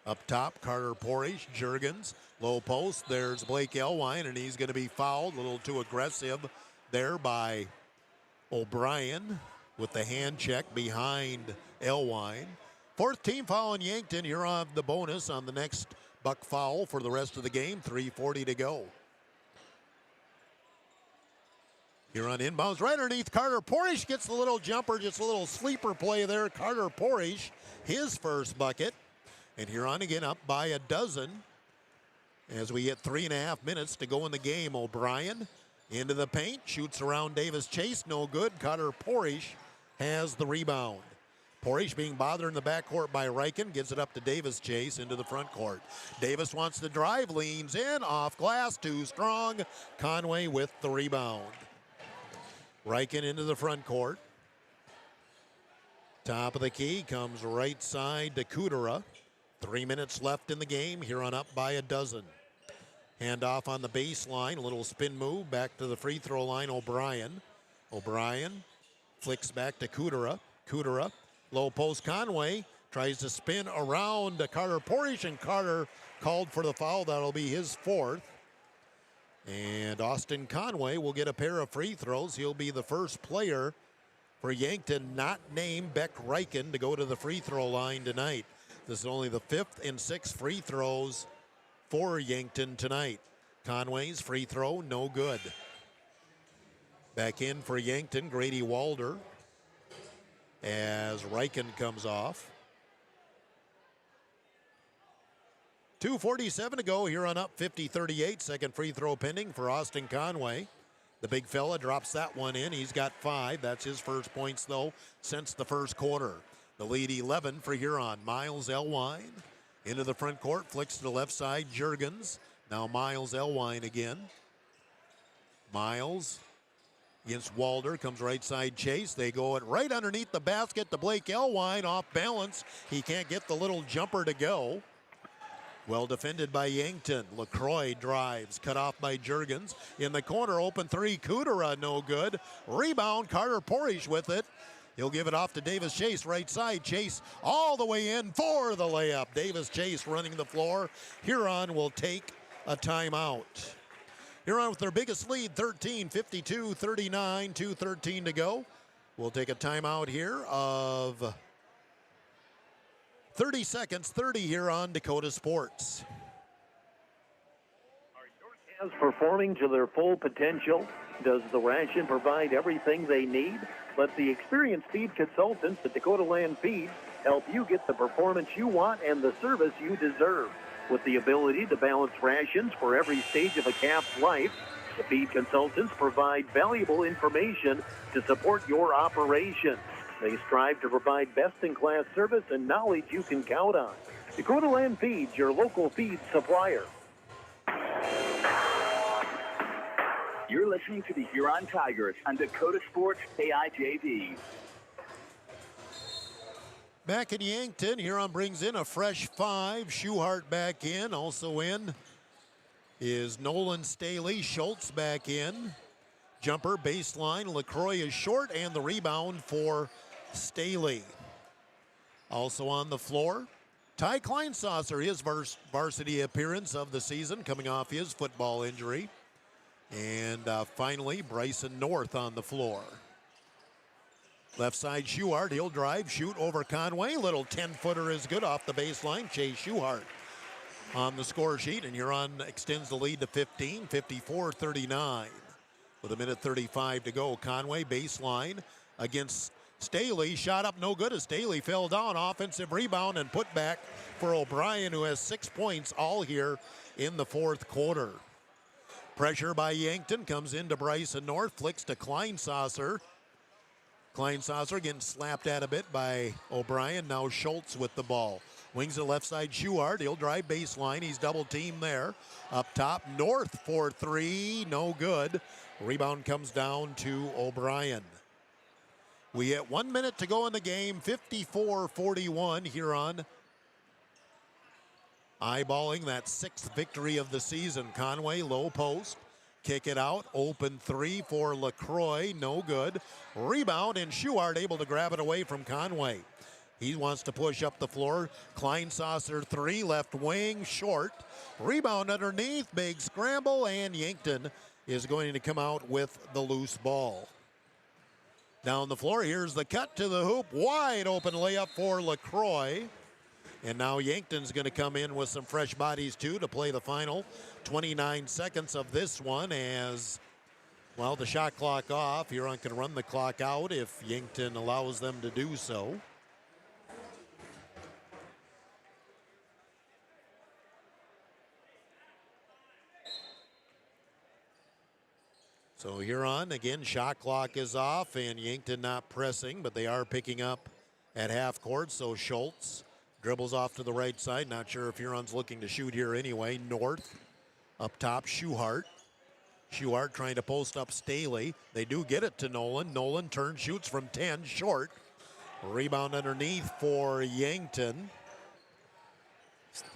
Up top, Carter Porish, Juergens. Low post, there's Blake Elwine, and he's going to be fouled. A little too aggressive there by O'Brien with the hand check behind Elwine. 4th team foul on Yankton. You're on the bonus on the next buck foul for the rest of the game. 3:40 to go. Huron inbounds right underneath Carter Porish. Gets the little jumper, just a little sleeper play there. Carter Porish, his first bucket. And Huron again up by a dozen as we get 3.5 minutes to go in the game. O'Brien into the paint, shoots around Davis Chase, no good. Carter Porish has the rebound. Porish being bothered in the backcourt by Reichen, gives it up to Davis Chase into the front court. Davis wants to drive, leans in, off glass, too strong. Conway with the rebound. Reichen into the front court. Top of the key comes right side to Kudera. 3 minutes left in the game. Huron up by a dozen. Handoff on the baseline, a little spin move, back to the free throw line, O'Brien. O'Brien flicks back to Kudera. Kudera, low post Conway, tries to spin around to Carter Porish, and Carter called for the foul. That'll be his 4th. And Austin Conway will get a pair of free throws. He'll be the first player for Yankton not named Beck Reichen to go to the free throw line tonight. This is only the 5th and 6th free throws for Yankton tonight. Conway's free throw, no good. Back in for Yankton, Grady Walder as Reichen comes off. 2:47 to go. Huron up 50-38. Second free throw pending for Austin Conway. The big fella drops that one in. He's got 5. That's his first points, though, since the first quarter. The lead 11 for Huron. Miles Elwine into the front court. Flicks to the left side. Juergens. Now Miles Elwine again. Miles against Walder. Comes right side Chase. They go it right underneath the basket to Blake Elwine. Off balance. He can't get the little jumper to go. Well defended by Yankton. LaCroix drives, cut off by Juergens. In the corner, open 3, Kudera, no good. Rebound, Carter Porish with it. He'll give it off to Davis Chase, right side. Chase all the way in for the layup. Davis Chase running the floor. Huron will take a timeout. Huron with their biggest lead, 13, 52-39, 2:13 to go. We'll take a timeout here of 30 seconds, 30 here on Dakota Sports. Are your calves performing to their full potential? Does the ration provide everything they need? Let the experienced feed consultants at Dakota Land Feeds help you get the performance you want and the service you deserve. With the ability to balance rations for every stage of a calf's life, the feed consultants provide valuable information to support your operation. They strive to provide best-in-class service and knowledge you can count on. Dakota Land Feeds, your local feed supplier. You're listening to the Huron Tigers on Dakota Sports KIJV. Back in Yankton, Huron brings in a fresh 5. Schuhart back in. Also in is Nolan Staley. Schultz back in. Jumper, baseline. LaCroix is short, and the rebound for Staley. Also on the floor, Ty Kleinsasser, his varsity appearance of the season, coming off his football injury. And finally, Bryson North on the floor. Left side, Schuhart. He'll drive, shoot over Conway. Little 10-footer is good off the baseline. Chase Schuhart on the score sheet, and Huron extends the lead to 15, 54-39. With a minute 35 to go. Conway, baseline against Staley. Shot up, no good as Staley fell down. Offensive rebound and put back for O'Brien, who has 6 points all here in the fourth quarter. Pressure by Yankton comes into Bryson North, flicks to Kleinsasser. Kleinsasser getting slapped at a bit by O'Brien. Now Schultz with the ball. Wings to left side, Schuhart. He'll drive baseline. He's double teamed there. Up top, North for 3. No good. Rebound comes down to O'Brien. We have 1 minute to go in the game. 54-41 Huron. Eyeballing that 6th victory of the season. Conway, low post. Kick it out. Open 3 for LaCroix. No good. Rebound, and Schuhart able to grab it away from Conway. He wants to push up the floor. Kleinsasser 3, left wing, short. Rebound underneath, big scramble, and Yankton is going to come out with the loose ball. Down the floor, here's the cut to the hoop. Wide open layup for LaCroix. And now Yankton's going to come in with some fresh bodies, too, to play the final 29 seconds of this one as, well, the shot clock off. Huron can run the clock out if Yankton allows them to do so. So Huron, again, shot clock is off, and Yankton not pressing, but they are picking up at half court. So Schultz dribbles off to the right side. Not sure if Huron's looking to shoot here anyway. North up top, Schuhart. Schuhart trying to post up Staley. They do get it to Nolan. Nolan turns, shoots from 10, short. Rebound underneath for Yankton.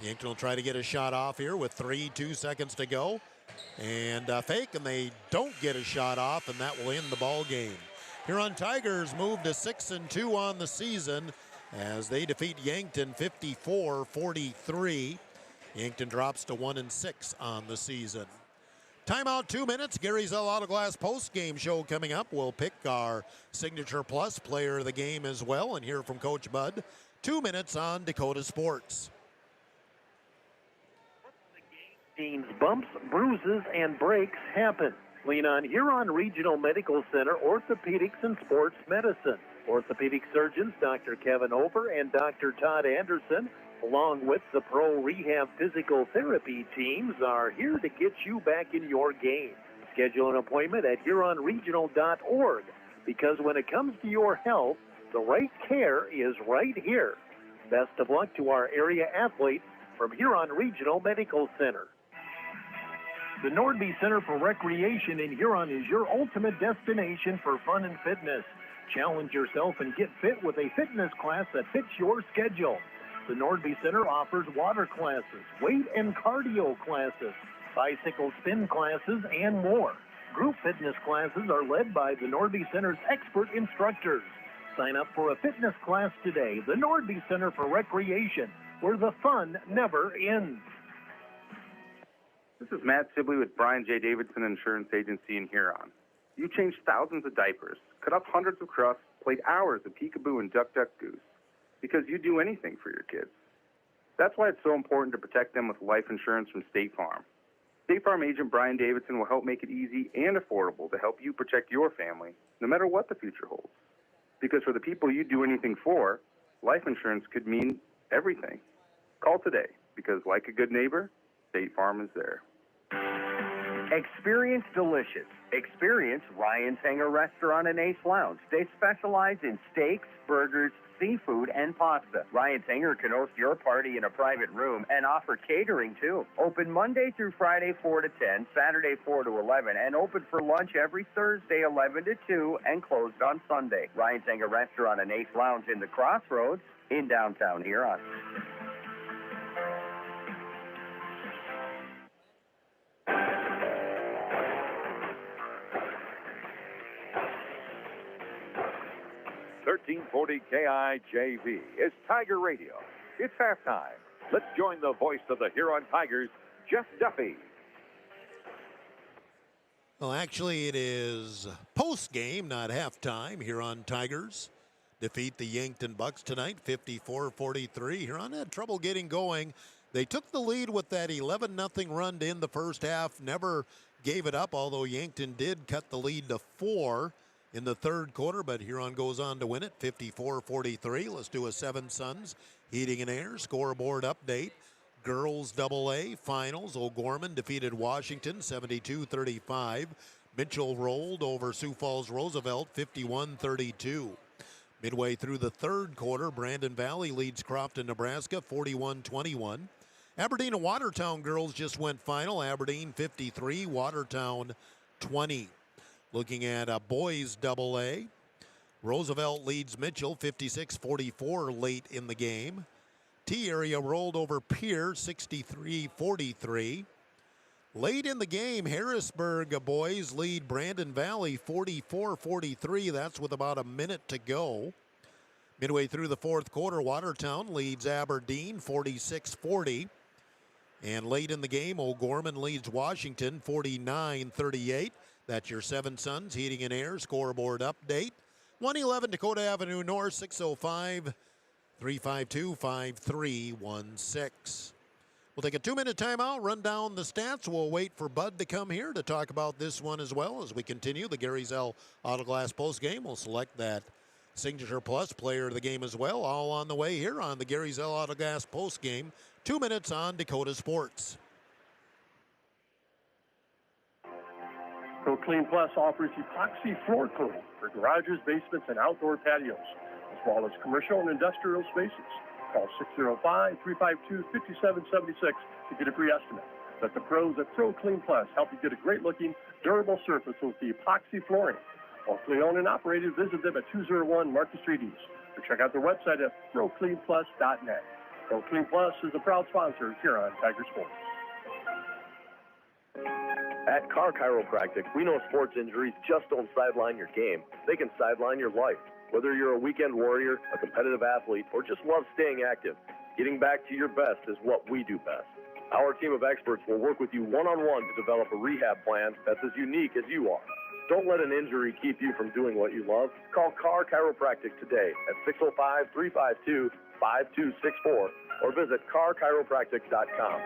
Yankton will try to get a shot off here with 2 seconds to go. And fake, and they don't get a shot off, and that will end the ball game. Huron Tigers move to 6-2 on the season as they defeat Yankton 54-43. Yankton drops to 1-6 on the season. Timeout, 2 minutes. Gary's El Auto Glass post-game show coming up. We'll pick our Signature Plus player of the game as well and hear from Coach Bud. 2 minutes on Dakota Sports. Bumps, bruises, and breaks happen. Lean on Huron Regional Medical Center Orthopedics and Sports Medicine. Orthopedic surgeons Dr. Kevin Over and Dr. Todd Anderson, along with the Pro Rehab Physical Therapy teams, are here to get you back in your game. Schedule an appointment at HuronRegional.org, because when it comes to your health, the right care is right here. Best of luck to our area athletes from Huron Regional Medical Center. The Nordby Center for Recreation in Huron is your ultimate destination for fun and fitness. Challenge yourself and get fit with a fitness class that fits your schedule. The Nordby Center offers water classes, weight and cardio classes, bicycle spin classes, and more. Group fitness classes are led by the Nordby Center's expert instructors. Sign up for a fitness class today. The Nordby Center for Recreation, where the fun never ends. This is Matt Sibley with Brian J. Davidson Insurance Agency in Huron. You changed thousands of diapers, cut up hundreds of crusts, played hours of peekaboo and duck, duck, goose. because you do anything for your kids. That's why it's so important to protect them with life insurance from State Farm. State Farm agent Brian Davidson will help make it easy and affordable to help you protect your family, no matter what the future holds. Because for the people you do anything for, life insurance could mean everything. Call today, because like a good neighbor, State Farm is there. Experience delicious. Experience Ryan's Hangar Restaurant and Ace Lounge. They specialize in steaks, burgers, seafood, and pasta. Ryan's Hangar can host your party in a private room and offer catering too. Open Monday through Friday 4 to 10, Saturday 4 to 11, and open for lunch every Thursday 11 to 2 and closed on Sunday. Ryan's Hangar Restaurant and Ace Lounge in the Crossroads in downtown Huron. KIJV is Tiger Radio. It's halftime. Let's join the voice of the Huron Tigers, Jeff Duffy. Well, actually, it is post-game, not halftime. Huron Tigers defeat the Yankton Bucks tonight, 54-43. Huron had trouble getting going. They took the lead with that 11-0 run to end the first half, never gave it up, although Yankton did cut the lead to 4 in the third quarter, but Huron goes on to win it, 54-43. Let's do a Seven Sons Heating and Air scoreboard update. Girls AA finals. O'Gorman defeated Washington 72-35. Mitchell rolled over Sioux Falls Roosevelt 51-32. Midway through the third quarter, Brandon Valley leads Crofton, Nebraska 41-21. Aberdeen and Watertown girls just went final. Aberdeen 53, Watertown 20. Looking at boys AA, Roosevelt leads Mitchell 56-44 late in the game. T-Area rolled over Pierre 63-43. Late in the game, Harrisburg boys lead Brandon Valley 44-43. That's with about a minute to go. Midway through the fourth quarter, Watertown leads Aberdeen 46-40. And late in the game, O'Gorman leads Washington 49-38. That's your Seven Sons Heating and Air scoreboard update. 111 Dakota Avenue North, 605-352-5316. We'll take a 2-minute timeout, run down the stats. We'll wait for Bud to come here to talk about this one as well as we continue the Gary Zell Autoglass postgame. We'll select that Signature Plus player of the game as well. All on the way here on the Gary Zell Autoglass postgame. 2 minutes on Dakota Sports. ProClean Plus offers epoxy floor coating for garages, basements, and outdoor patios, as well as commercial and industrial spaces. Call 605-352-5776 to get a free estimate. Let the pros at ProClean Plus help you get a great-looking, durable surface with the epoxy flooring. Locally owned and operated, visit them at 201 Market Street East, or check out their website at procleanplus.net. ProClean Plus is a proud sponsor here on Tiger Sports. At Car Chiropractic, we know sports injuries just don't sideline your game. They can sideline your life. Whether you're a weekend warrior, a competitive athlete, or just love staying active, getting back to your best is what we do best. Our team of experts will work with you one-on-one to develop a rehab plan that's as unique as you are. Don't let an injury keep you from doing what you love. Call Car Chiropractic today at 605-352-5264 or visit carchiropractic.com.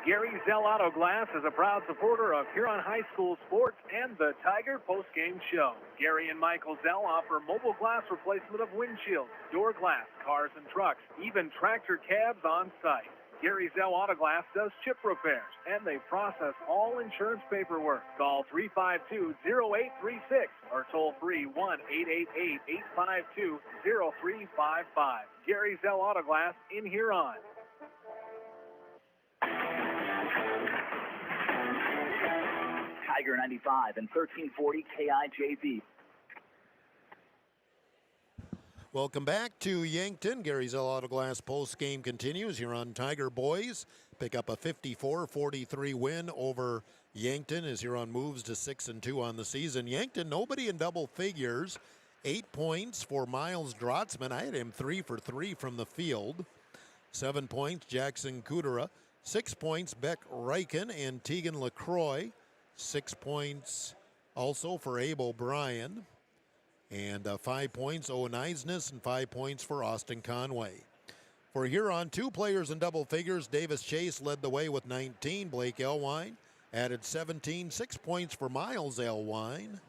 Gary Zell Auto Glass is a proud supporter of Huron High School sports and the Tiger postgame show. Gary and Michael Zell offer mobile glass replacement of windshields, door glass, cars and trucks, even tractor cabs on site. Gary Zell Auto Glass does chip repairs, and they process all insurance paperwork. Call 352-0836 or toll free 1-888-852-0355. Gary Zell Auto Glass in Huron. Tiger 95 and 1340 KIJV. Welcome back to Yankton. Gary Zell Autoglass post game continues here on Tiger boys. Pick up a 54-43 win over Yankton as Huron moves to 6-2 on the season. Yankton, nobody in double figures. 8 points for Miles Drotzman. I had him 3 for 3 from the field. 7 points, Jackson Kudera. 6 points, Beck Reichen and Tegan LaCroix. 6 points also for Abe O'Brien. And 5 points, Owen Eisness, and 5 points for Austin Conway. For Huron, 2 players in double figures. Davis Chase led the way with 19. Blake Elwine added 17. 6 points for Miles Elwine.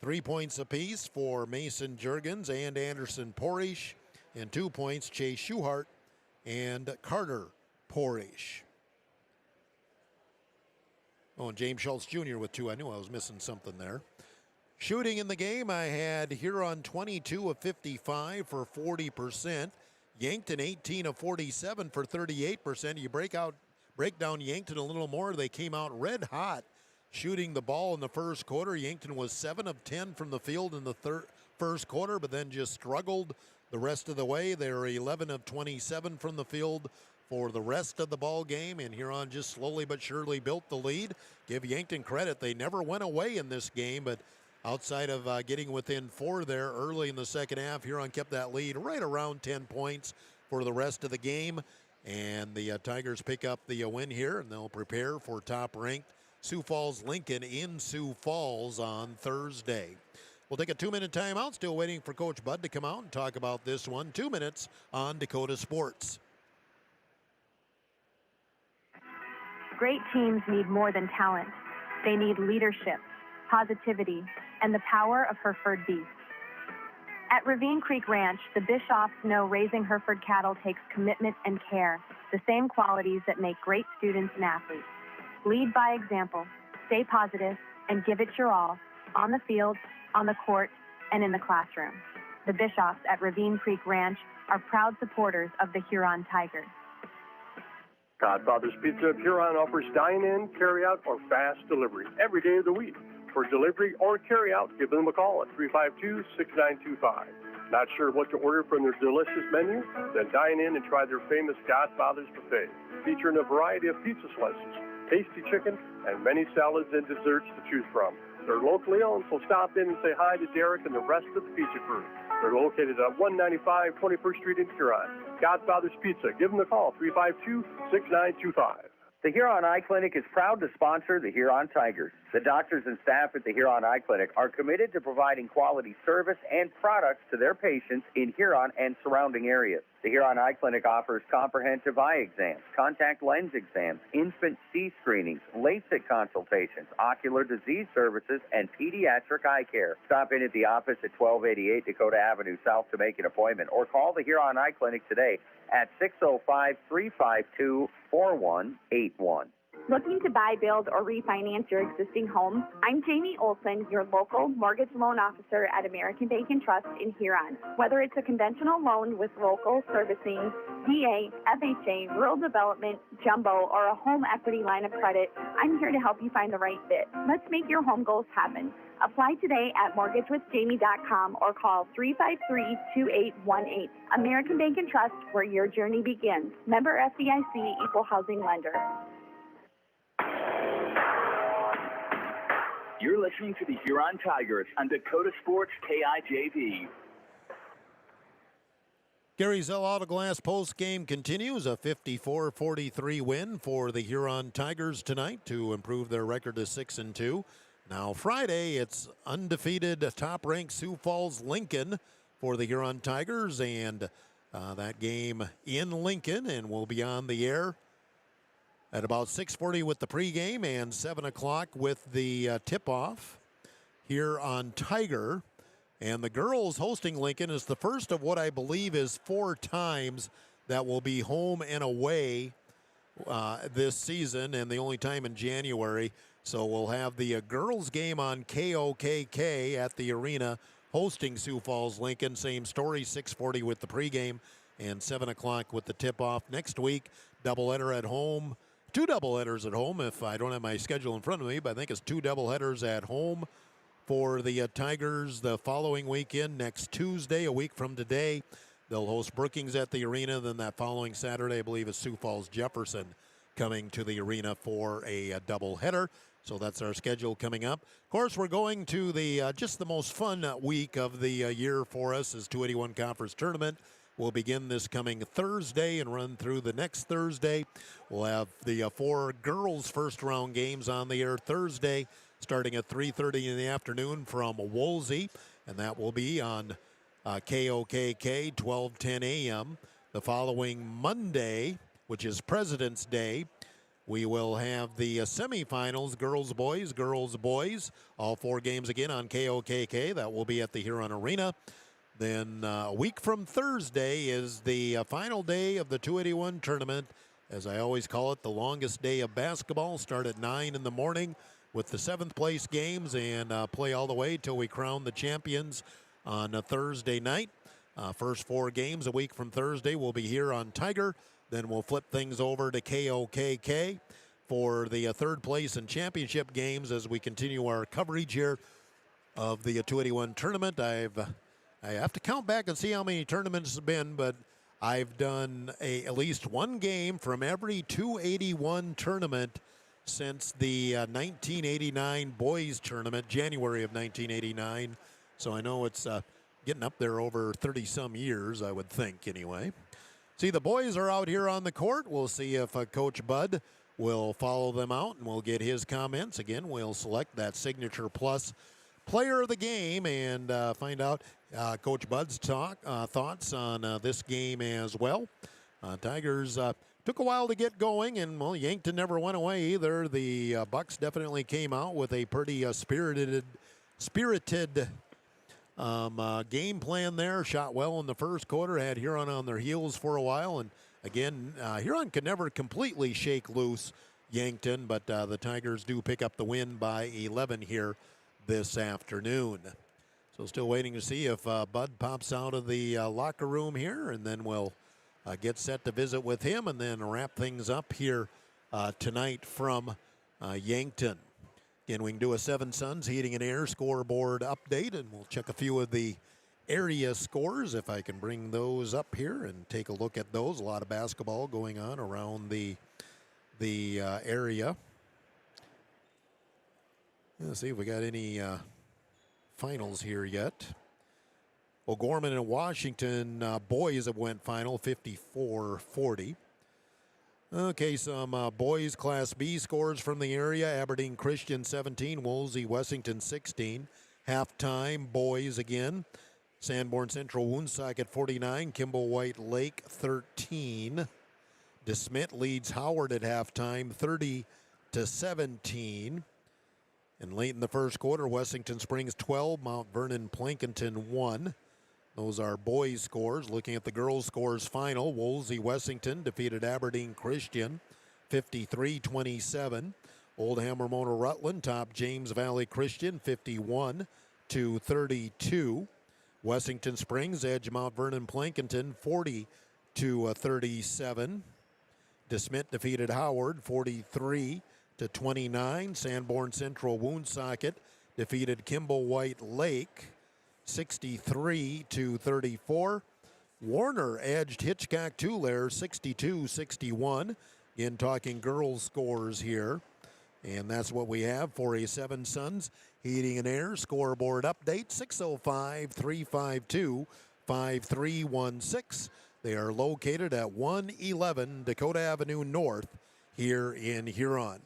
3 points apiece for Mason Juergens and Anderson Porish. And 2 points, Chase Schuhart and Carter Porish. Oh, and James Schultz Jr. with 2. I knew I was missing something there. Shooting in the game, I had Huron 22 of 55 for 40%. Yankton 18 of 47 for 38%. You break down Yankton a little more. They came out red hot shooting the ball in the first quarter. Yankton was 7 of 10 from the field in the first quarter, but then just struggled the rest of the way. They were 11 of 27 from the field for the rest of the ball game, and Huron just slowly but surely built the lead. Give Yankton credit. They never went away in this game, but outside of getting within 4 there early in the second half, Huron kept that lead right around 10 points for the rest of the game. And the Tigers pick up the win here, and they'll prepare for top-ranked Sioux Falls Lincoln in Sioux Falls on Thursday. We'll take a 2-minute timeout. Still waiting for Coach Bud to come out and talk about this one. 2 minutes on Dakota Sports. Great teams need more than talent. They need leadership, positivity, and the power of Hereford beef. At Ravine Creek Ranch, the Bischoffs know raising Hereford cattle takes commitment and care, the same qualities that make great students and athletes. Lead by example, stay positive, and give it your all, on the field, on the court, and in the classroom. The Bischoffs at Ravine Creek Ranch are proud supporters of the Huron Tigers. Godfather's Pizza of Huron offers dine-in, carry-out, or fast delivery every day of the week. For delivery or carry-out, give them a call at 352-6925. Not sure what to order from their delicious menu? Then dine in and try their famous Godfather's Buffet, featuring a variety of pizza slices, tasty chicken, and many salads and desserts to choose from. They're locally owned, so stop in and say hi to Derek and the rest of the pizza crew. They're located at 195 21st Street in Huron. Godfather's Pizza. Give them a call, 352-6925. The Huron Eye Clinic is proud to sponsor the Huron Tigers. The doctors and staff at the Huron Eye Clinic are committed to providing quality service and products to their patients in Huron and surrounding areas. The Huron Eye Clinic offers comprehensive eye exams, contact lens exams, infant C screenings, LASIK consultations, ocular disease services, and pediatric eye care. Stop in at the office at 1288 Dakota Avenue South to make an appointment, or call the Huron Eye Clinic today at 605-352-4181. Looking to buy, build, or refinance your existing home? I'm Jamie Olson, your local mortgage loan officer at American Bank and Trust in Huron. Whether it's a conventional loan with local servicing, VA, FHA, rural development, jumbo, or a home equity line of credit, I'm here to help you find the right fit. Let's make your home goals happen. Apply today at mortgagewithjamie.com or call 353-2818. American Bank and Trust, where your journey begins. Member FDIC, Equal Housing Lender. You're listening to the Huron Tigers on Dakota Sports KIJV. Gary Zell Auto Glass post game continues. A 54-43 win for the Huron Tigers tonight to improve their record to 6-2. Now Friday, it's undefeated top-ranked Sioux Falls Lincoln for the Huron Tigers, and that game in Lincoln, and we'll be on the air at about 6:40 with the pregame and 7 o'clock with the tip-off here on Tiger. And the girls hosting Lincoln is the first of what I believe is 4 times that will be home and away this season, and the only time in January. So we'll have the girls game on KOKK at the arena hosting Sioux Falls Lincoln. Same story, 6:40 with the pregame and 7 o'clock with the tip-off. Next week, doubleheader at home. 2 doubleheaders at home, if I don't have my schedule in front of me, but I think it's 2 doubleheaders at home for the Tigers the following weekend. Next Tuesday, a week from today, they'll host Brookings at the arena. Then that following Saturday, I believe, is Sioux Falls Jefferson coming to the arena for a doubleheader. So that's our schedule coming up. Of course, we're going to the just the most fun week of the year for us is 281 Conference Tournament. We'll begin this coming Thursday and run through the next Thursday. We'll have the 4 girls' first-round games on the air Thursday, starting at 3:30 in the afternoon from Woolsey. and that will be on KOKK 12:10 a.m. The following Monday, which is President's Day, we will have the semifinals, girls, boys, all 4 games again on KOKK. That will be at the Huron Arena. Then a week from Thursday is the final day of the 281 tournament. As I always call it, the longest day of basketball. Start at 9 in the morning with the 7th place games and play all the way till we crown the champions on a Thursday night. First 4 games a week from Thursday will be here on Tiger. Then we'll flip things over to KOKK for the 3rd place and championship games as we continue our coverage here of the 281 tournament. I have to count back and see how many tournaments have been, but I've done at least 1 game from every 281 tournament since the 1989 boys tournament, January of 1989. So I know it's getting up there over 30-some years, I would think, anyway. See, the boys are out here on the court. We'll see if Coach Bud will follow them out, and we'll get his comments. Again, we'll select that Signature Plus player of the game and find out Coach Bud's thoughts on this game as well. Tigers took a while to get going, and, well, Yankton never went away either. The Bucks definitely came out with a pretty spirited game plan there. Shot well in the first quarter, had Huron on their heels for a while, and again, Huron could never completely shake loose Yankton, but the Tigers do pick up the win by 11 here this afternoon. So still waiting to see if Bud pops out of the locker room here, and then we'll get set to visit with him and then wrap things up here tonight from Yankton. Again, we can do a 7 Suns Heating and Air scoreboard update, and we'll check a few of the area scores if I can bring those up here and take a look at those. A lot of basketball going on around the area. Let's see if we got any finals here yet. O'Gorman and Washington boys have went final 54-40. Okay, some boys Class B scores from the area. Aberdeen Christian 17, Wolsey Wessington 16. Halftime, boys again. Sanborn Central Woonsocket 49, Kimball White Lake 13. DeSmet leads Howard at halftime 30-17. And late in the first quarter, Wessington Springs 12, Mount Vernon Plankinton 1. Those are boys' scores. Looking at the girls' scores final, Wolsey Wessington defeated Aberdeen Christian 53-27. Old Hammer Mona Rutland topped James Valley Christian 51-32. Wessington Springs edged Mount Vernon Plankinton 40-37. DeSmet defeated Howard 43-29. Sanborn Central Woonsocket defeated Kimball White Lake 63-34. Warner edged Hitchcock Tulare 62-61. Again, talking girls scores here. And that's what we have for a 7 Suns Heating and Air scoreboard update. 605-352-5316. They are located at 111 Dakota Avenue North here in Huron.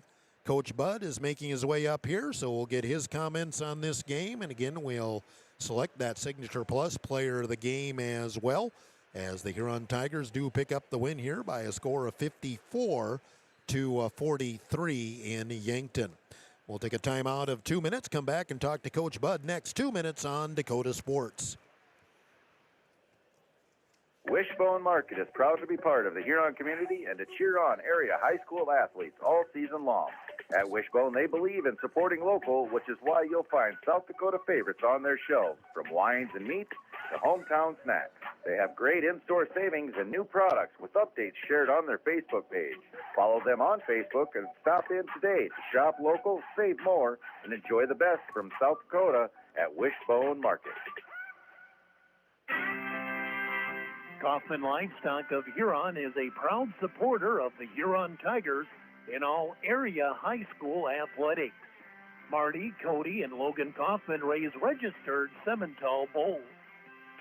Coach Bud is making his way up here, so we'll get his comments on this game. And again, we'll select that Signature Plus player of the game as well, as the Huron Tigers do pick up the win here by a score of 54-43 in Yankton. We'll take a timeout of 2 minutes, come back and talk to Coach Bud next. 2 minutes on Dakota Sports. Wishbone Market is proud to be part of the Huron community and to cheer on area high school athletes all season long. At Wishbone, they believe in supporting local, which is why you'll find South Dakota favorites on their shelves, from wines and meats to hometown snacks. They have great in-store savings and new products with updates shared on their Facebook page. Follow them on Facebook and stop in today to shop local, save more, and enjoy the best from South Dakota at Wishbone Market. Kaufman Livestock of Huron is a proud supporter of the Huron Tigers in all area high school athletics. Marty, Cody, and Logan Kaufman raise registered Simmental bulls.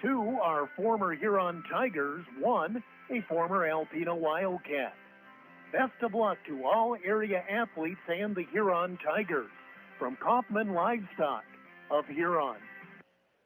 2 are former Huron Tigers, 1 a former Alpena Wildcat. Best of luck to all area athletes and the Huron Tigers from Kaufman Livestock of Huron.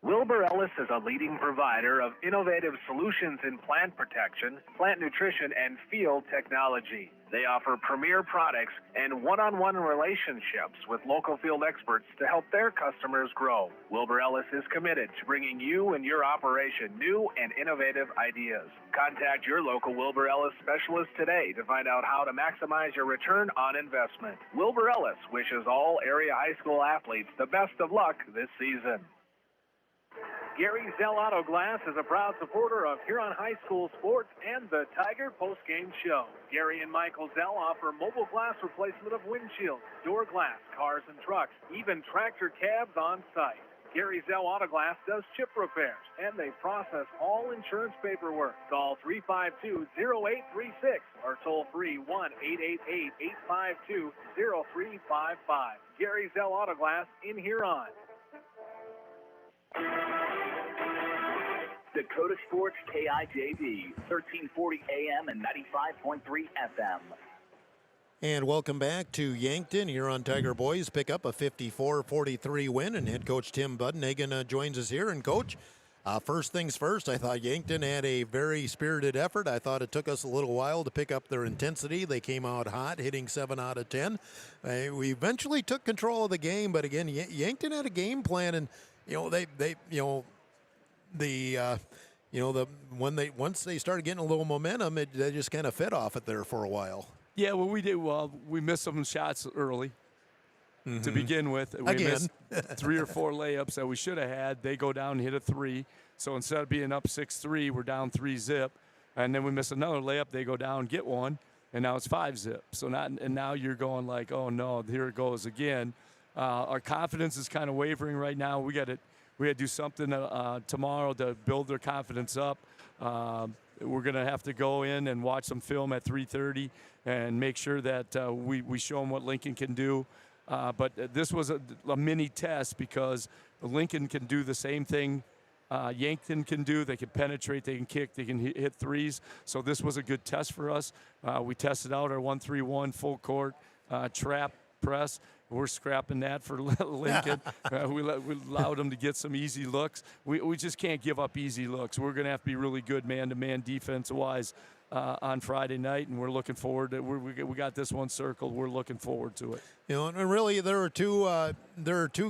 Wilbur Ellis is a leading provider of innovative solutions in plant protection, plant nutrition, and field technology. They offer premier products and one-on-one relationships with local field experts to help their customers grow. Wilbur Ellis is committed to bringing you and your operation new and innovative ideas. Contact your local Wilbur Ellis specialist today to find out how to maximize your return on investment. Wilbur Ellis wishes all area high school athletes the best of luck this season. Gary Zell Auto Glass is a proud supporter of Huron High School sports and the Tiger postgame show. Gary and Michael Zell offer mobile glass replacement of windshields, door glass, cars and trucks, even tractor cabs on site. Gary Zell Auto Glass does chip repairs, and they process all insurance paperwork. Call 352-0836 or toll free 1-888-852-0355. Gary Zell Auto Glass in Huron. Dakota Sports KIJV, 1340 AM and 95.3 FM. And welcome back to Yankton. Huron Tiger boys pick up a 54-43 win, and head coach Tim Buddenhagen joins us here. And coach, first things first, I thought Yankton had a very spirited effort. I thought it took us a little while to pick up their intensity. They came out hot, hitting 7 out of 10. We eventually took control of the game, but again, Yankton had a game plan, and once they started getting a little momentum, they just kind of fed off it there for a while. Yeah, well, we did. Well, we missed some shots early to begin with. We missed 3 or 4 layups that we should have had. They go down and hit a 3. So instead of being up 6-3, we're down 3-zip. And then we miss another layup. They go down, get one, and now it's 5-zip. So now you're going like, oh no, here it goes again. Our confidence is kind of wavering right now. We got to do something tomorrow to build their confidence up. We're going to have to go in and watch some film at 3:30 and make sure that we show them what Lincoln can do. But this was a mini test because Lincoln can do the same thing Yankton can do. They can penetrate, they can kick, they can hit threes. So this was a good test for us. We tested out our 1-3-1 full court trap press. We're scrapping that for Lincoln. We allowed them to get some easy looks. We just can't give up easy looks. We're going to have to be really good man-to-man defense-wise on Friday night, and we're looking forward to. We got this one circled. We're looking forward to it. And really, there are two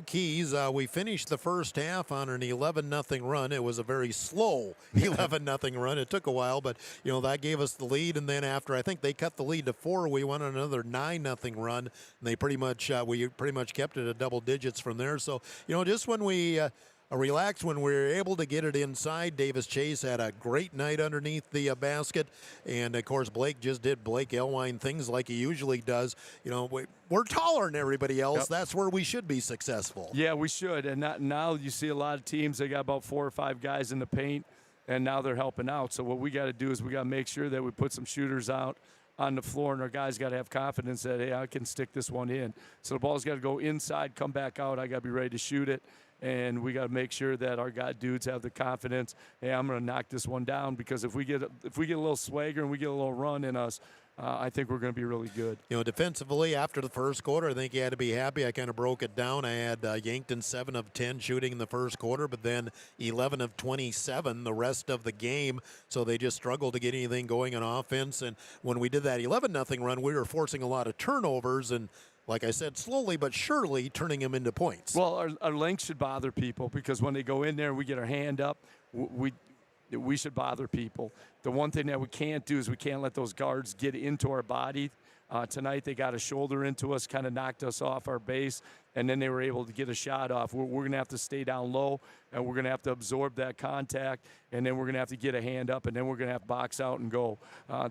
keys. We finished the first half on an 11-0 run. It was a very slow 11-0 run. It took a while, but that gave us the lead. And then after I think they cut the lead to 4, we went on another 9-0 run. And they pretty much kept it at double digits from there. So just when we. Relaxed when we were able to get it inside. Davis Chase had a great night underneath the basket. And, of course, Blake just did Blake Elwine things like he usually does. We're taller than everybody else. Yep. That's where we should be successful. Yeah, we should. And now you see a lot of teams, they got about 4 or 5 guys in the paint, and now they're helping out. So what we got to do is we got to make sure that we put some shooters out on the floor, and our guys got to have confidence that, hey, I can stick this one in. So the ball's got to go inside, come back out. I got to be ready to shoot it. And we got to make sure that our dudes have the confidence. Hey, I'm going to knock this one down, because if we get a little swagger and we get a little run in us, I think we're going to be really good. Defensively, after the first quarter, I think you had to be happy. I kind of broke it down. I had Yankton 7 of 10 shooting in the first quarter, but then 11 of 27 the rest of the game. So they just struggled to get anything going on offense. And when we did that 11-0 run, we were forcing a lot of turnovers and, like I said, slowly but surely turning them into points. Well, our length should bother people, because when they go in there and we get our hand up, we should bother people. The one thing that we can't do is we can't let those guards get into our body. Tonight they got a shoulder into us, kind of knocked us off our base, and then they were able to get a shot off. We're going to have to stay down low, and we're going to have to absorb that contact, and then we're going to have to get a hand up, and then we're going to have to box out and go.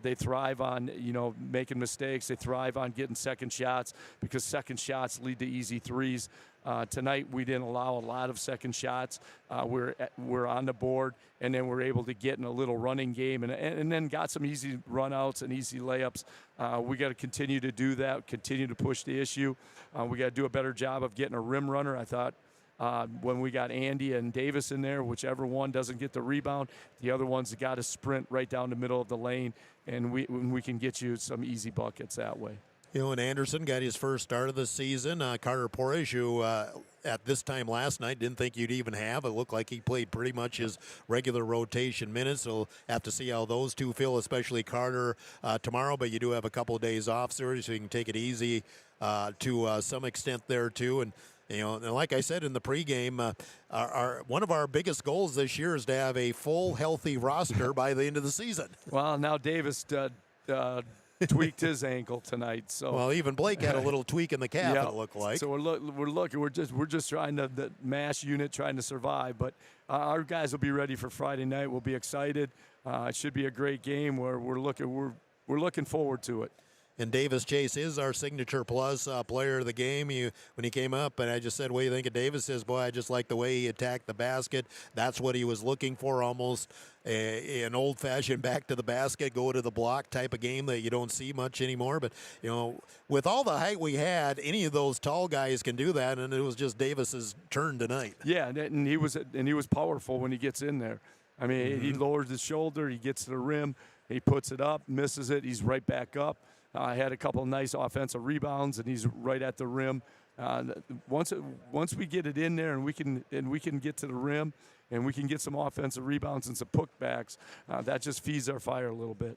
They thrive on, making mistakes. They thrive on getting second shots, because second shots lead to easy threes. Tonight we didn't allow a lot of second shots. We're on the board, and then we're able to get in a little running game, and then got some easy run-outs and easy layups. We got to continue to do that, continue to push the issue. We got to do a better job of getting a rim runner. I thought when we got Andy and Davis in there, whichever one doesn't get the rebound, the other one's got to sprint right down the middle of the lane, and we can get you some easy buckets that way. And Anderson got his first start of the season. Carter Porridge, who at this time last night didn't think you'd even have. It looked like he played pretty much his regular rotation minutes. So have to see how those two feel, especially Carter tomorrow. But you do have a couple of days off, so you can take it easy to some extent there too. And and like I said in the pregame, one of our biggest goals this year is to have a full, healthy roster by the end of the season. Well, now Davis tweaked his ankle tonight. So well, even Blake had a little tweak in the calf. It looked like. So we're looking. We're just trying to the MASH unit trying to survive. But our guys will be ready for Friday night. We'll be excited. It should be a great game. Where we're looking forward to it. And Davis Chase is our signature plus player of the game. When he came up, and I just said, what do you think of Davis? Says, boy, I just like the way he attacked the basket. That's what he was looking for, almost an old-fashioned back to the basket, go to the block type of game that you don't see much anymore. But, with all the height we had, any of those tall guys can do that, and it was just Davis's turn tonight. Yeah, and he was powerful when he gets in there. I mean, he lowers his shoulder, he gets to the rim, he puts it up, misses it, he's right back up. Had a couple of nice offensive rebounds, and he's right at the rim. Once we get it in there, and we can get to the rim, and we can get some offensive rebounds and some putbacks, that just feeds our fire a little bit.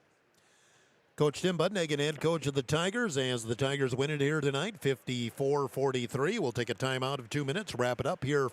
Coach Tim Budnigan, head coach of the Tigers, as the Tigers win it here tonight, 54-43. We'll take a timeout of 2 minutes, wrap it up here.